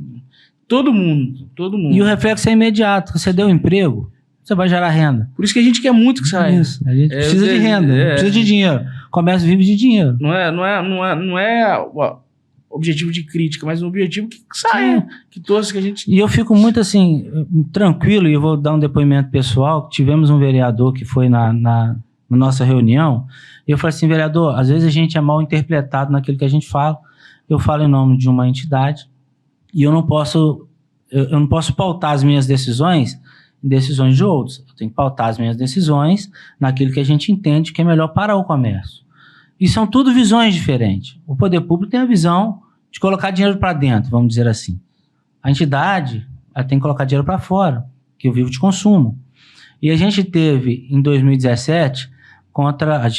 todo mundo. E o reflexo é imediato. Você deu emprego, você vai gerar renda. Por isso que a gente quer muito que saia. Isso. A gente precisa de renda, precisa de dinheiro. O comércio vive de dinheiro. Não é objetivo de crítica, mas um objetivo que saia, que torce que a gente... E eu fico muito assim, tranquilo, e eu vou dar um depoimento pessoal. Tivemos um vereador que foi na nossa reunião, e eu falei assim, vereador, às vezes a gente é mal interpretado naquilo que a gente fala. Eu falo em nome de uma entidade, e eu não posso pautar as minhas decisões em decisões de outros. Eu tenho que pautar as minhas decisões naquilo que a gente entende que é melhor para o comércio. E são tudo visões diferentes. O poder público tem a visão de colocar dinheiro para dentro, vamos dizer assim. A entidade ela tem que colocar dinheiro para fora, que eu vivo de consumo. E a gente teve, em 2017,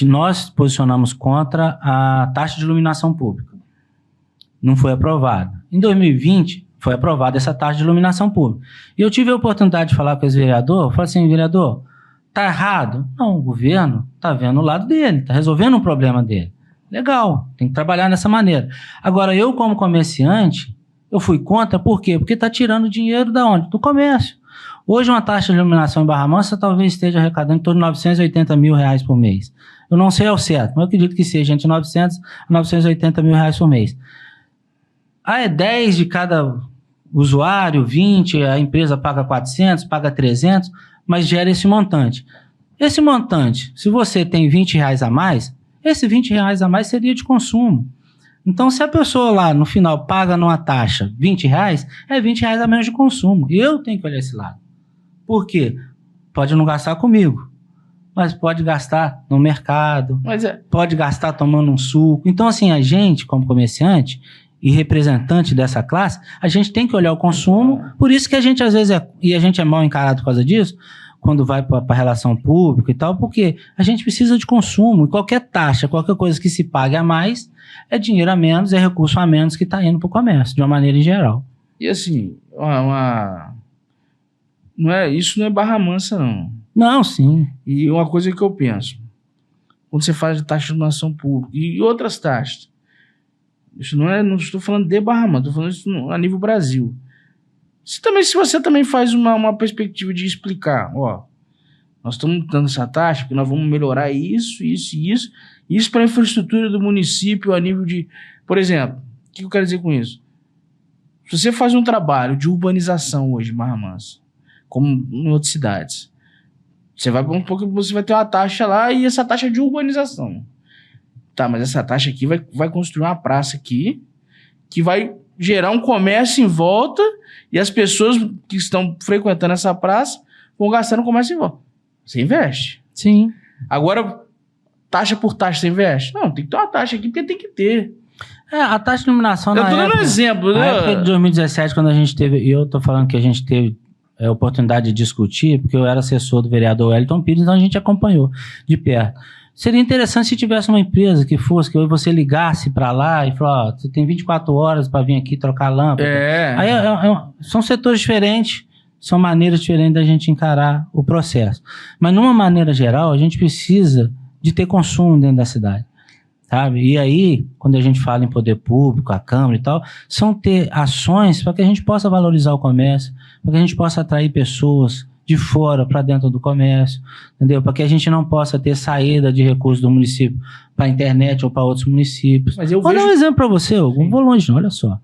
nós posicionamos contra a taxa de iluminação pública. Não foi aprovada. Em 2020, foi aprovada essa taxa de iluminação pública. E eu tive a oportunidade de falar com esse vereador, eu falei assim, vereador, tá errado? Não, o governo tá vendo o lado dele, tá resolvendo um problema dele. Legal, tem que trabalhar dessa maneira. Agora, eu como comerciante, eu fui contra, por quê? Porque tá tirando dinheiro da onde? Do comércio. Hoje uma taxa de iluminação em Barra Mansa talvez esteja arrecadando em torno de 980 mil reais por mês. Eu não sei ao certo, mas eu acredito que seja entre 900 a 980 mil reais por mês. É 10 de cada usuário, 20, a empresa paga 400, paga 300, mas gera esse montante. Esse montante, se você tem 20 reais a mais, esse 20 reais a mais seria de consumo. Então, se a pessoa lá no final paga numa taxa 20 reais, é 20 reais a menos de consumo. E eu tenho que olhar esse lado. Por quê? Pode não gastar comigo, mas pode gastar no mercado, pode gastar tomando um suco. Então, assim, a gente, como comerciante e representante dessa classe, a gente tem que olhar o consumo. Por isso que a gente, às vezes, e a gente é mal encarado por causa disso, quando vai para a relação pública e tal, porque a gente precisa de consumo. E qualquer taxa, qualquer coisa que se pague a mais, é dinheiro a menos, é recurso a menos que está indo para o comércio, de uma maneira em geral. E assim, isso não é Barra Mansa, não. Não, sim. E uma coisa que eu penso, quando você faz de taxa de iluminação pública e outras taxas, isso não estou falando de Barra Mansa, estou falando isso a nível Brasil. Se você também faz uma perspectiva de explicar, nós estamos dando essa taxa porque nós vamos melhorar isso para a infraestrutura do município a nível de... Por exemplo, o que eu quero dizer com isso? Se você faz um trabalho de urbanização hoje em Barra Mansa, como em outras cidades, você vai ter uma taxa lá e essa taxa é de urbanização. Tá, mas essa taxa aqui vai construir uma praça aqui que vai gerar um comércio em volta e as pessoas que estão frequentando essa praça vão gastar no comércio em volta. Você investe. Sim. Agora, taxa por taxa você investe? Não, tem que ter uma taxa aqui porque tem que ter. A taxa de iluminação eu tô dando um exemplo. Na época de 2017, quando a gente teve... E eu tô falando que a gente teve a oportunidade de discutir, porque eu era assessor do vereador Wellington Pires, então a gente acompanhou de perto. Seria interessante se tivesse uma empresa que você ligasse para lá e falasse, você tem 24 horas para vir aqui trocar lâmpada. Aí são setores diferentes, são maneiras diferentes da gente encarar o processo. Mas, numa maneira geral, a gente precisa de ter consumo dentro da cidade, sabe? E aí, quando a gente fala em poder público, a Câmara e tal, são ter ações para que a gente possa valorizar o comércio, para que a gente possa atrair pessoas de fora para dentro do comércio, entendeu? Para que a gente não possa ter saída de recursos do município para a internet ou para outros municípios. Vou dar um exemplo para você, eu não vou longe não, olha só.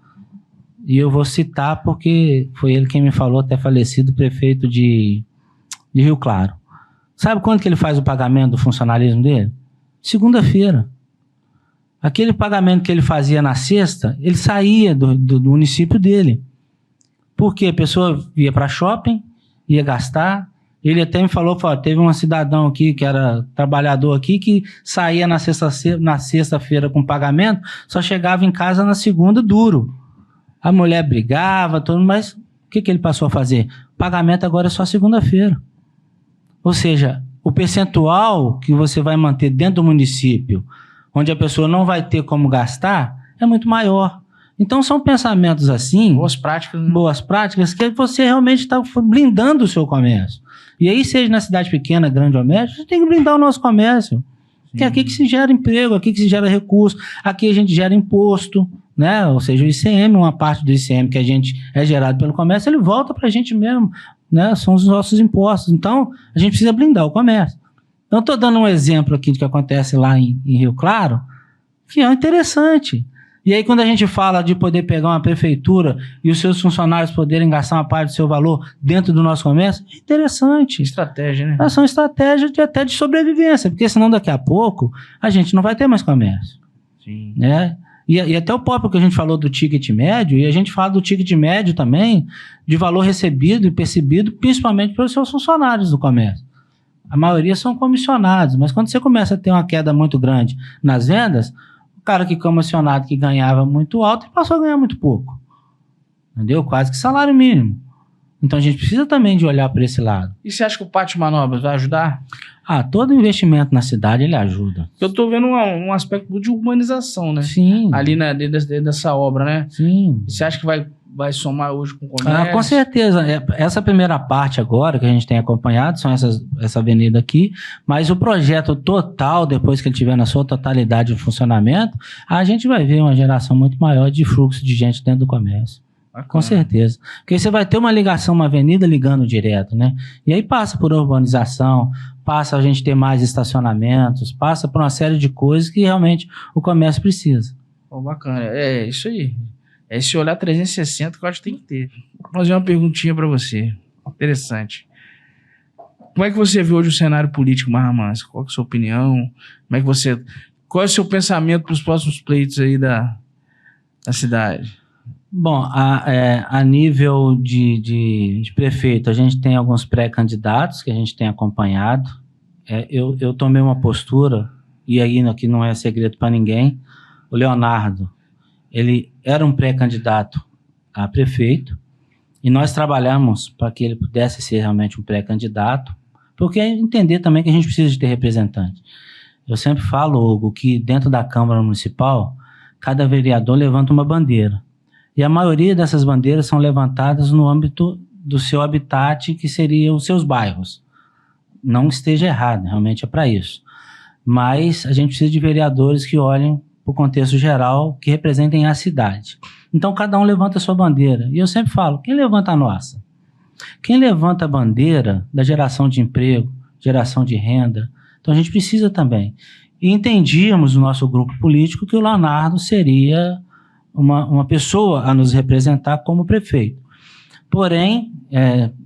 E eu vou citar porque foi ele quem me falou, até falecido, prefeito de Rio Claro. Sabe quando que ele faz o pagamento do funcionalismo dele? Segunda-feira. Aquele pagamento que ele fazia na sexta, ele saía do município dele. Porque a pessoa ia para shopping, ia gastar. Ele até me falou, teve um cidadão aqui que era trabalhador aqui que saía na sexta-feira com pagamento, só chegava em casa na segunda duro. A mulher brigava, tudo, mas que ele passou a fazer? O pagamento agora é só segunda-feira. Ou seja, o percentual que você vai manter dentro do município, onde a pessoa não vai ter como gastar, é muito maior. Então, são pensamentos assim... Boas práticas. Né? Boas práticas que você realmente está blindando o seu comércio. E aí, seja na cidade pequena, grande ou média, você tem que blindar o nosso comércio. Que é aqui que se gera emprego, aqui que se gera recurso, aqui a gente gera imposto, né? Ou seja, o ICM, uma parte do ICM que a gente é gerado pelo comércio, ele volta para a gente mesmo, né? São os nossos impostos. Então, a gente precisa blindar o comércio. Então, estou dando um exemplo aqui do que acontece lá em Rio Claro, que é interessante. E aí, quando a gente fala de poder pegar uma prefeitura e os seus funcionários poderem gastar uma parte do seu valor dentro do nosso comércio, é interessante. Estratégia, né? São estratégias até de sobrevivência, porque senão daqui a pouco a gente não vai ter mais comércio. Sim. Né? E até o próprio que a gente falou do ticket médio, e a gente fala do ticket médio também, de valor recebido e percebido, principalmente pelos seus funcionários do comércio. A maioria são comissionados, mas quando você começa a ter uma queda muito grande nas vendas, o cara que comissionado que ganhava muito alto passou a ganhar muito pouco. Entendeu? Quase que salário mínimo. Então a gente precisa também de olhar para esse lado. E você acha que o Pátio Manobras vai ajudar? Todo investimento na cidade, ele ajuda. Eu estou vendo um aspecto de urbanização, né? Sim. Ali dentro dessa obra, né? Sim. E você acha que vai somar hoje com o comércio? Com certeza. Essa primeira parte agora que a gente tem acompanhado, são essa avenida aqui, mas o projeto total, depois que ele tiver na sua totalidade de funcionamento, a gente vai ver uma geração muito maior de fluxo de gente dentro do comércio. Bacana. Com certeza. Porque você vai ter uma ligação, uma avenida ligando direto, né? E aí passa por urbanização, passa a gente ter mais estacionamentos, passa por uma série de coisas que realmente o comércio precisa. Bacana. É isso aí. É esse olhar 360 que eu acho que tem que ter. Vou fazer uma perguntinha para você. Interessante. Como é que você vê hoje o cenário político Barra Mansa? Qual é a sua opinião? Qual é o seu pensamento para os próximos pleitos aí da cidade? Bom, a nível de prefeito, a gente tem alguns pré-candidatos que a gente tem acompanhado. Eu tomei uma postura, e aí aqui não é segredo para ninguém, o Leonardo, ele era um pré-candidato a prefeito, e nós trabalhamos para que ele pudesse ser realmente um pré-candidato, porque entender também que a gente precisa de ter representante. Eu sempre falo, Hugo, que dentro da Câmara Municipal, cada vereador levanta uma bandeira. E a maioria dessas bandeiras são levantadas no âmbito do seu habitat, que seria os seus bairros. Não esteja errado, realmente é para isso. Mas a gente precisa de vereadores que olhem para o contexto geral, que representem a cidade. Então, cada um levanta a sua bandeira. E eu sempre falo, quem levanta a nossa? Quem levanta a bandeira da geração de emprego, geração de renda? Então, a gente precisa também. E entendíamos no nosso grupo político que o Leonardo seria uma pessoa a nos representar como prefeito. Porém,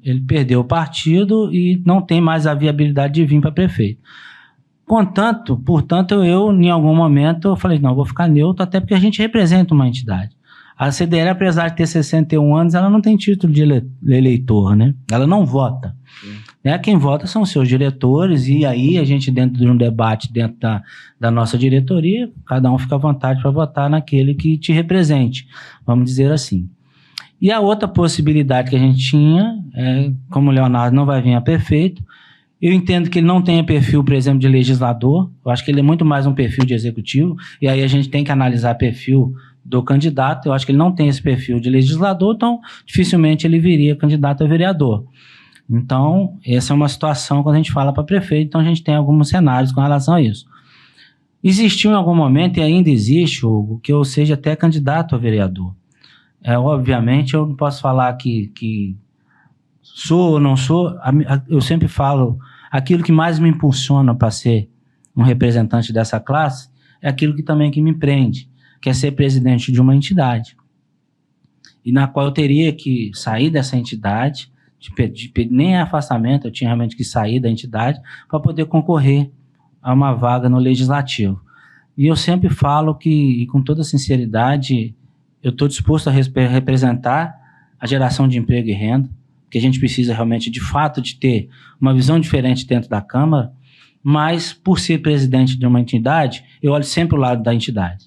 ele perdeu o partido e não tem mais a viabilidade de vir para prefeito. Portanto, eu, em algum momento, eu falei, não, eu vou ficar neutro, até porque a gente representa uma entidade. A CDL, apesar de ter 61 anos, ela não tem título de eleitor, né? Ela não vota. Né? Quem vota são os seus diretores, e aí a gente, dentro de um debate, dentro da nossa diretoria, cada um fica à vontade para votar naquele que te represente, vamos dizer assim. E a outra possibilidade que a gente tinha, como o Leonardo não vai vir a prefeito, eu entendo que ele não tenha perfil, por exemplo, de legislador, eu acho que ele é muito mais um perfil de executivo, e aí a gente tem que analisar perfil do candidato, eu acho que ele não tem esse perfil de legislador, então dificilmente ele viria candidato a vereador. Então, essa é uma situação quando a gente fala para prefeito, então a gente tem alguns cenários com relação a isso. Existiu em algum momento, e ainda existe, Hugo, que eu seja até candidato a vereador. Obviamente, eu não posso falar que sou ou não sou, eu sempre falo, aquilo que mais me impulsiona para ser um representante dessa classe, é aquilo que também que me prende, que é ser presidente de uma entidade. E na qual eu teria que sair dessa entidade, nem afastamento, eu tinha realmente que sair da entidade para poder concorrer a uma vaga no legislativo. E eu sempre falo que, e com toda sinceridade, eu estou disposto a representar a geração de emprego e renda, porque a gente precisa realmente, de fato, de ter uma visão diferente dentro da Câmara, mas por ser presidente de uma entidade, eu olho sempre o lado da entidade.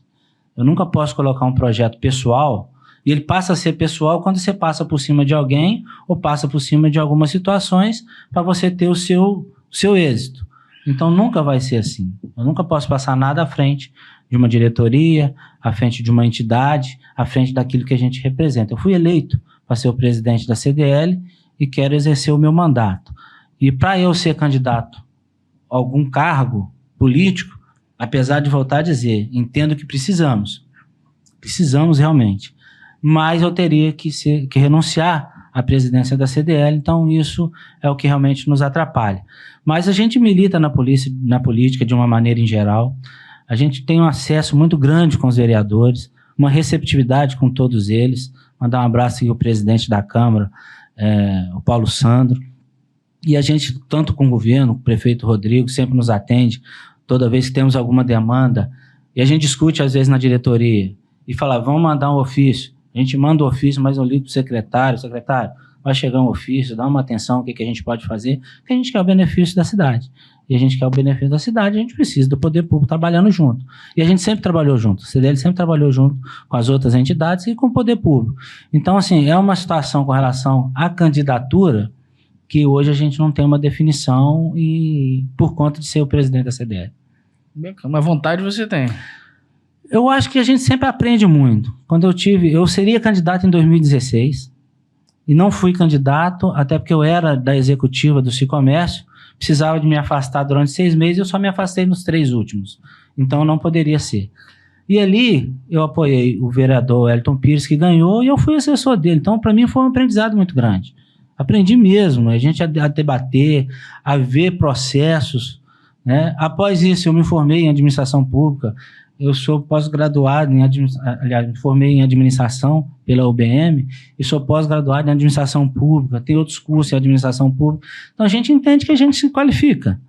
Eu nunca posso colocar um projeto pessoal E ele passa a ser pessoal quando você passa por cima de alguém ou passa por cima de algumas situações para você ter o seu êxito. Então nunca vai ser assim. Eu nunca posso passar nada à frente de uma diretoria, à frente de uma entidade, à frente daquilo que a gente representa. Eu fui eleito para ser o presidente da CDL e quero exercer o meu mandato. E para eu ser candidato a algum cargo político, apesar de voltar a dizer, entendo que precisamos realmente, mas eu teria que renunciar à presidência da CDL, então isso é o que realmente nos atrapalha. Mas a gente milita na política de uma maneira em geral, a gente tem um acesso muito grande com os vereadores, uma receptividade com todos eles. Mandar um abraço aqui ao presidente da Câmara, o Paulo Sandro, e a gente, tanto com o governo, o prefeito Rodrigo, sempre nos atende, toda vez que temos alguma demanda, e a gente discute às vezes na diretoria, e fala, vamos mandar um ofício. A gente manda o ofício, mas eu ligo para o secretário, vai chegar um ofício, dá uma atenção, o que a gente pode fazer, porque a gente quer o benefício da cidade. E a gente quer o benefício da cidade, a gente precisa do poder público trabalhando junto. E a gente sempre trabalhou junto, a CDL sempre trabalhou junto com as outras entidades e com o poder público. Então, assim, é uma situação com relação à candidatura que hoje a gente não tem uma definição e por conta de ser o presidente da CDL. Mas vontade você tem. Eu acho que a gente sempre aprende muito. Eu seria candidato em 2016 e não fui candidato, até porque eu era da executiva do Cicomércio, precisava de me afastar durante 6 meses e eu só me afastei nos 3 últimos. Então não poderia ser. E ali eu apoiei o vereador Elton Pires, que ganhou, e eu fui assessor dele. Então para mim foi um aprendizado muito grande. Aprendi mesmo, a gente a debater, a ver processos, né? Após isso eu me formei em administração pública. Eu sou pós-graduado me formei em administração pela UBM e sou pós-graduado em administração pública, tem outros cursos em administração pública. Então a gente entende que a gente se qualifica,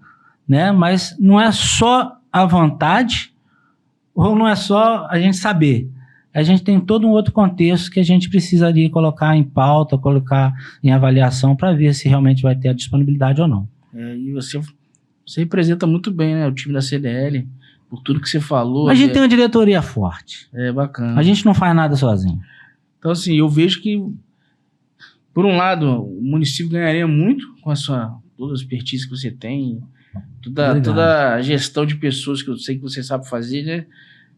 né? Mas não é só a vontade ou não é só a gente saber. A gente tem todo um outro contexto que a gente precisaria colocar em pauta, colocar em avaliação para ver se realmente vai ter a disponibilidade ou não. E você representa muito bem, né, o time da CDL. Por tudo que você falou. A gente tem uma diretoria forte. É bacana. A gente não faz nada sozinho. Então, assim, eu vejo que, por um lado, o município ganharia muito com toda a expertise que você tem, toda a gestão de pessoas que eu sei que você sabe fazer, né?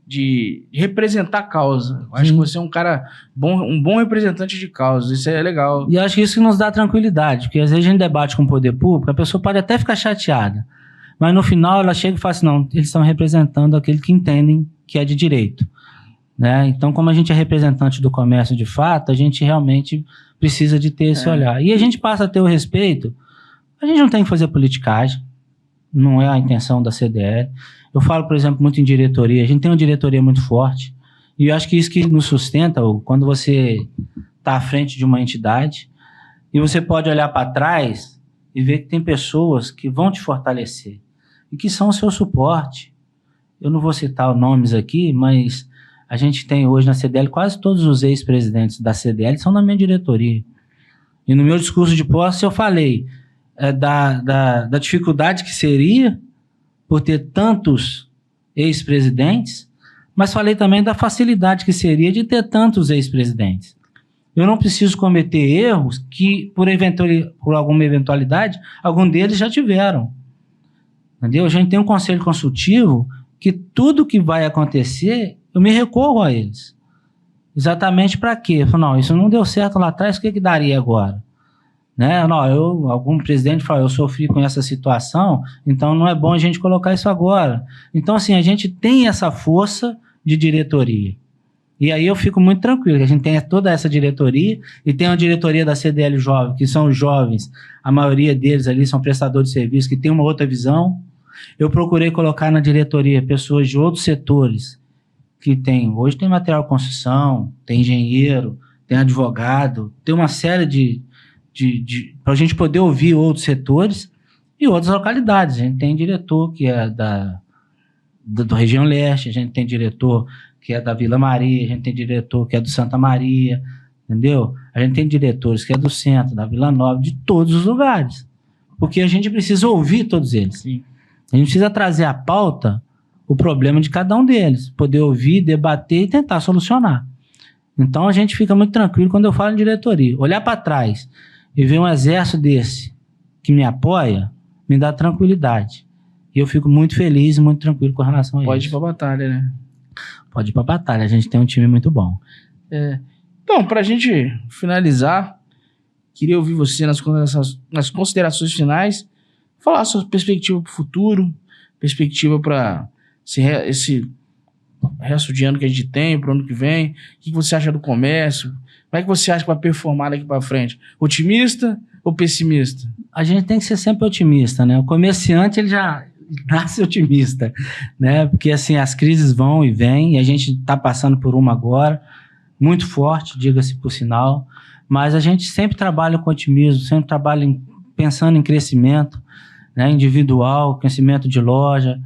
De representar a causa. Eu acho que você é um cara bom, um bom representante de causa. Isso é legal. E acho que isso nos dá tranquilidade, porque às vezes a gente debate com o poder público, a pessoa pode até ficar chateada. Mas no final ela chega e fala assim, não, eles estão representando aquele que entendem que é de direito. Né? Então, como a gente é representante do comércio de fato, a gente realmente precisa de ter esse olhar. E a gente passa a ter o respeito. A gente não tem que fazer politicagem, não é a intenção da CDL. Eu falo, por exemplo, muito em diretoria. A gente tem uma diretoria muito forte. E eu acho que isso que nos sustenta, quando você está à frente de uma entidade e você pode olhar para trás e ver que tem pessoas que vão te fortalecer e que são o seu suporte. Eu não vou citar nomes aqui, mas a gente tem hoje na CDL, quase todos os ex-presidentes da CDL são na minha diretoria. E no meu discurso de posse eu falei da dificuldade que seria por ter tantos ex-presidentes, mas falei também da facilidade que seria de ter tantos ex-presidentes. Eu não preciso cometer erros que, por alguma eventualidade, algum deles já tiveram. Entendeu? A gente tem um conselho consultivo que tudo que vai acontecer, eu me recorro a eles. Exatamente para quê? Eu falo, não, isso não deu certo lá atrás, o que daria agora? Né? Não, algum presidente fala, eu sofri com essa situação, então não é bom a gente colocar isso agora. Então, assim, a gente tem essa força de diretoria. E aí eu fico muito tranquilo, que a gente tem toda essa diretoria e tem a diretoria da CDL Jovem, que são os jovens, a maioria deles ali são prestadores de serviço, que tem uma outra visão. Eu procurei colocar na diretoria pessoas de outros setores, que hoje tem material de construção, tem engenheiro, tem advogado, tem uma série para a gente poder ouvir outros setores e outras localidades. A gente tem diretor que é da região leste, a gente tem diretor que é da Vila Maria, a gente tem diretor que é do Santa Maria, entendeu? A gente tem diretores que é do centro, da Vila Nova, de todos os lugares. Porque a gente precisa ouvir todos eles. Sim. A gente precisa trazer à pauta o problema de cada um deles, poder ouvir, debater e tentar solucionar. Então a gente fica muito tranquilo quando eu falo em diretoria. Olhar para trás e ver um exército desse que me apoia, me dá tranquilidade. E eu fico muito feliz e muito tranquilo com relação a Pode ir isso. pra batalha, né? Pode ir pra batalha, a gente tem um time muito bom. Então, pra gente finalizar, queria ouvir você nas considerações finais, falar a sua perspectiva pro futuro, perspectiva para esse resto de ano que a gente tem, pro ano que vem. O que você acha do comércio? Como é que você acha que vai performar daqui pra frente? Otimista ou pessimista? A gente tem que ser sempre otimista, né? O comerciante, ele já nasce otimista, né? Porque, assim, as crises vão e vêm, e a gente está passando por uma agora, muito forte, diga-se por sinal, mas a gente sempre trabalha com otimismo, sempre trabalha pensando em crescimento, né? Individual, crescimento de loja.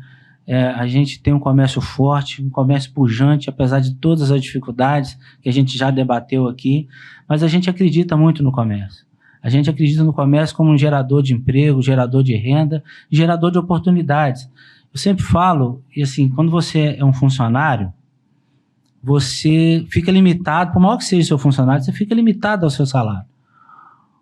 A gente tem um comércio forte, um comércio pujante, apesar de todas as dificuldades que a gente já debateu aqui, mas a gente acredita muito no comércio. A gente acredita no comércio como um gerador de emprego, gerador de renda, gerador de oportunidades. Eu sempre falo, e assim, quando você é um funcionário, você fica limitado, por maior que seja o seu funcionário, você fica limitado ao seu salário.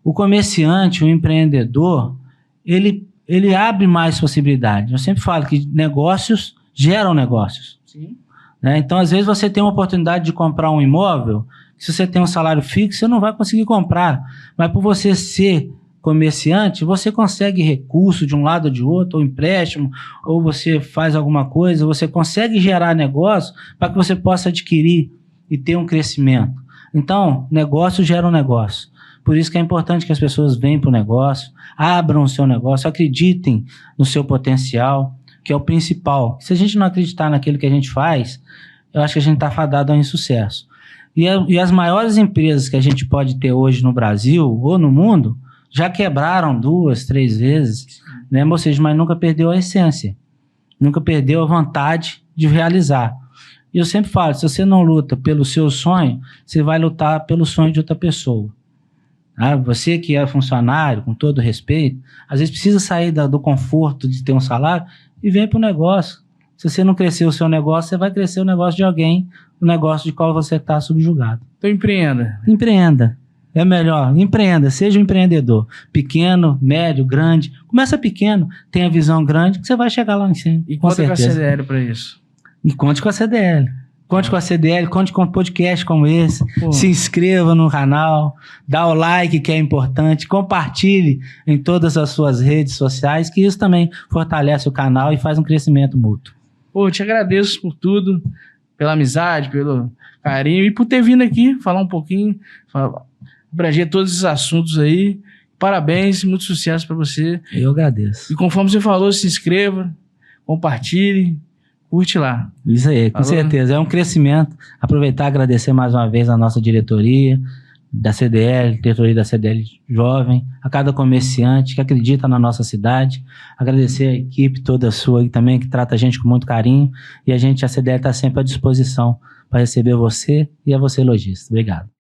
O comerciante, o empreendedor, ele abre mais possibilidades. Eu sempre falo que negócios geram negócios. Sim. Né? Então, às vezes, você tem uma oportunidade de comprar um imóvel, se você tem um salário fixo, você não vai conseguir comprar. Mas por você ser comerciante, você consegue recurso de um lado ou de outro, ou empréstimo, ou você faz alguma coisa, você consegue gerar negócio para que você possa adquirir e ter um crescimento. Então, negócio gera um negócio. Por isso que é importante que as pessoas venham para o negócio, abram o seu negócio, acreditem no seu potencial, que é o principal. Se a gente não acreditar naquilo que a gente faz, eu acho que a gente está fadado ao insucesso. E as maiores empresas que a gente pode ter hoje no Brasil ou no mundo já quebraram 2, 3 vezes, né? Ou seja, mas nunca perdeu a essência, nunca perdeu a vontade de realizar. E eu sempre falo, se você não luta pelo seu sonho, você vai lutar pelo sonho de outra pessoa. Você que é funcionário, com todo respeito, às vezes precisa sair do conforto de ter um salário e vem para o negócio. Se você não crescer o seu negócio, você vai crescer o negócio de alguém, o negócio de qual você está subjugado. Então empreenda. Empreenda. É melhor, empreenda, seja um empreendedor. Pequeno, médio, grande. Começa pequeno, tenha visão grande, que você vai chegar lá em cima. E com conta com a certeza. CDL para isso. E conte com a CDL. Conte com a CDL, conte com um podcast como esse. Pô. Se inscreva no canal, dá o like, que é importante, compartilhe em todas as suas redes sociais, que isso também fortalece o canal e faz um crescimento mútuo. Pô, eu te agradeço por tudo, pela amizade, pelo carinho e por ter vindo aqui falar um pouquinho, abranger todos esses assuntos aí. Parabéns, muito sucesso para você. Eu agradeço. E conforme você falou, se inscreva, compartilhe, curte lá. Isso aí, com certeza. É um crescimento. Aproveitar e agradecer mais uma vez a nossa diretoria da CDL, diretoria da CDL Jovem, a cada comerciante que acredita na nossa cidade. Agradecer a equipe toda sua aí também, que trata a gente com muito carinho. E a CDL está sempre à disposição para receber você e a você, lojista. Obrigado.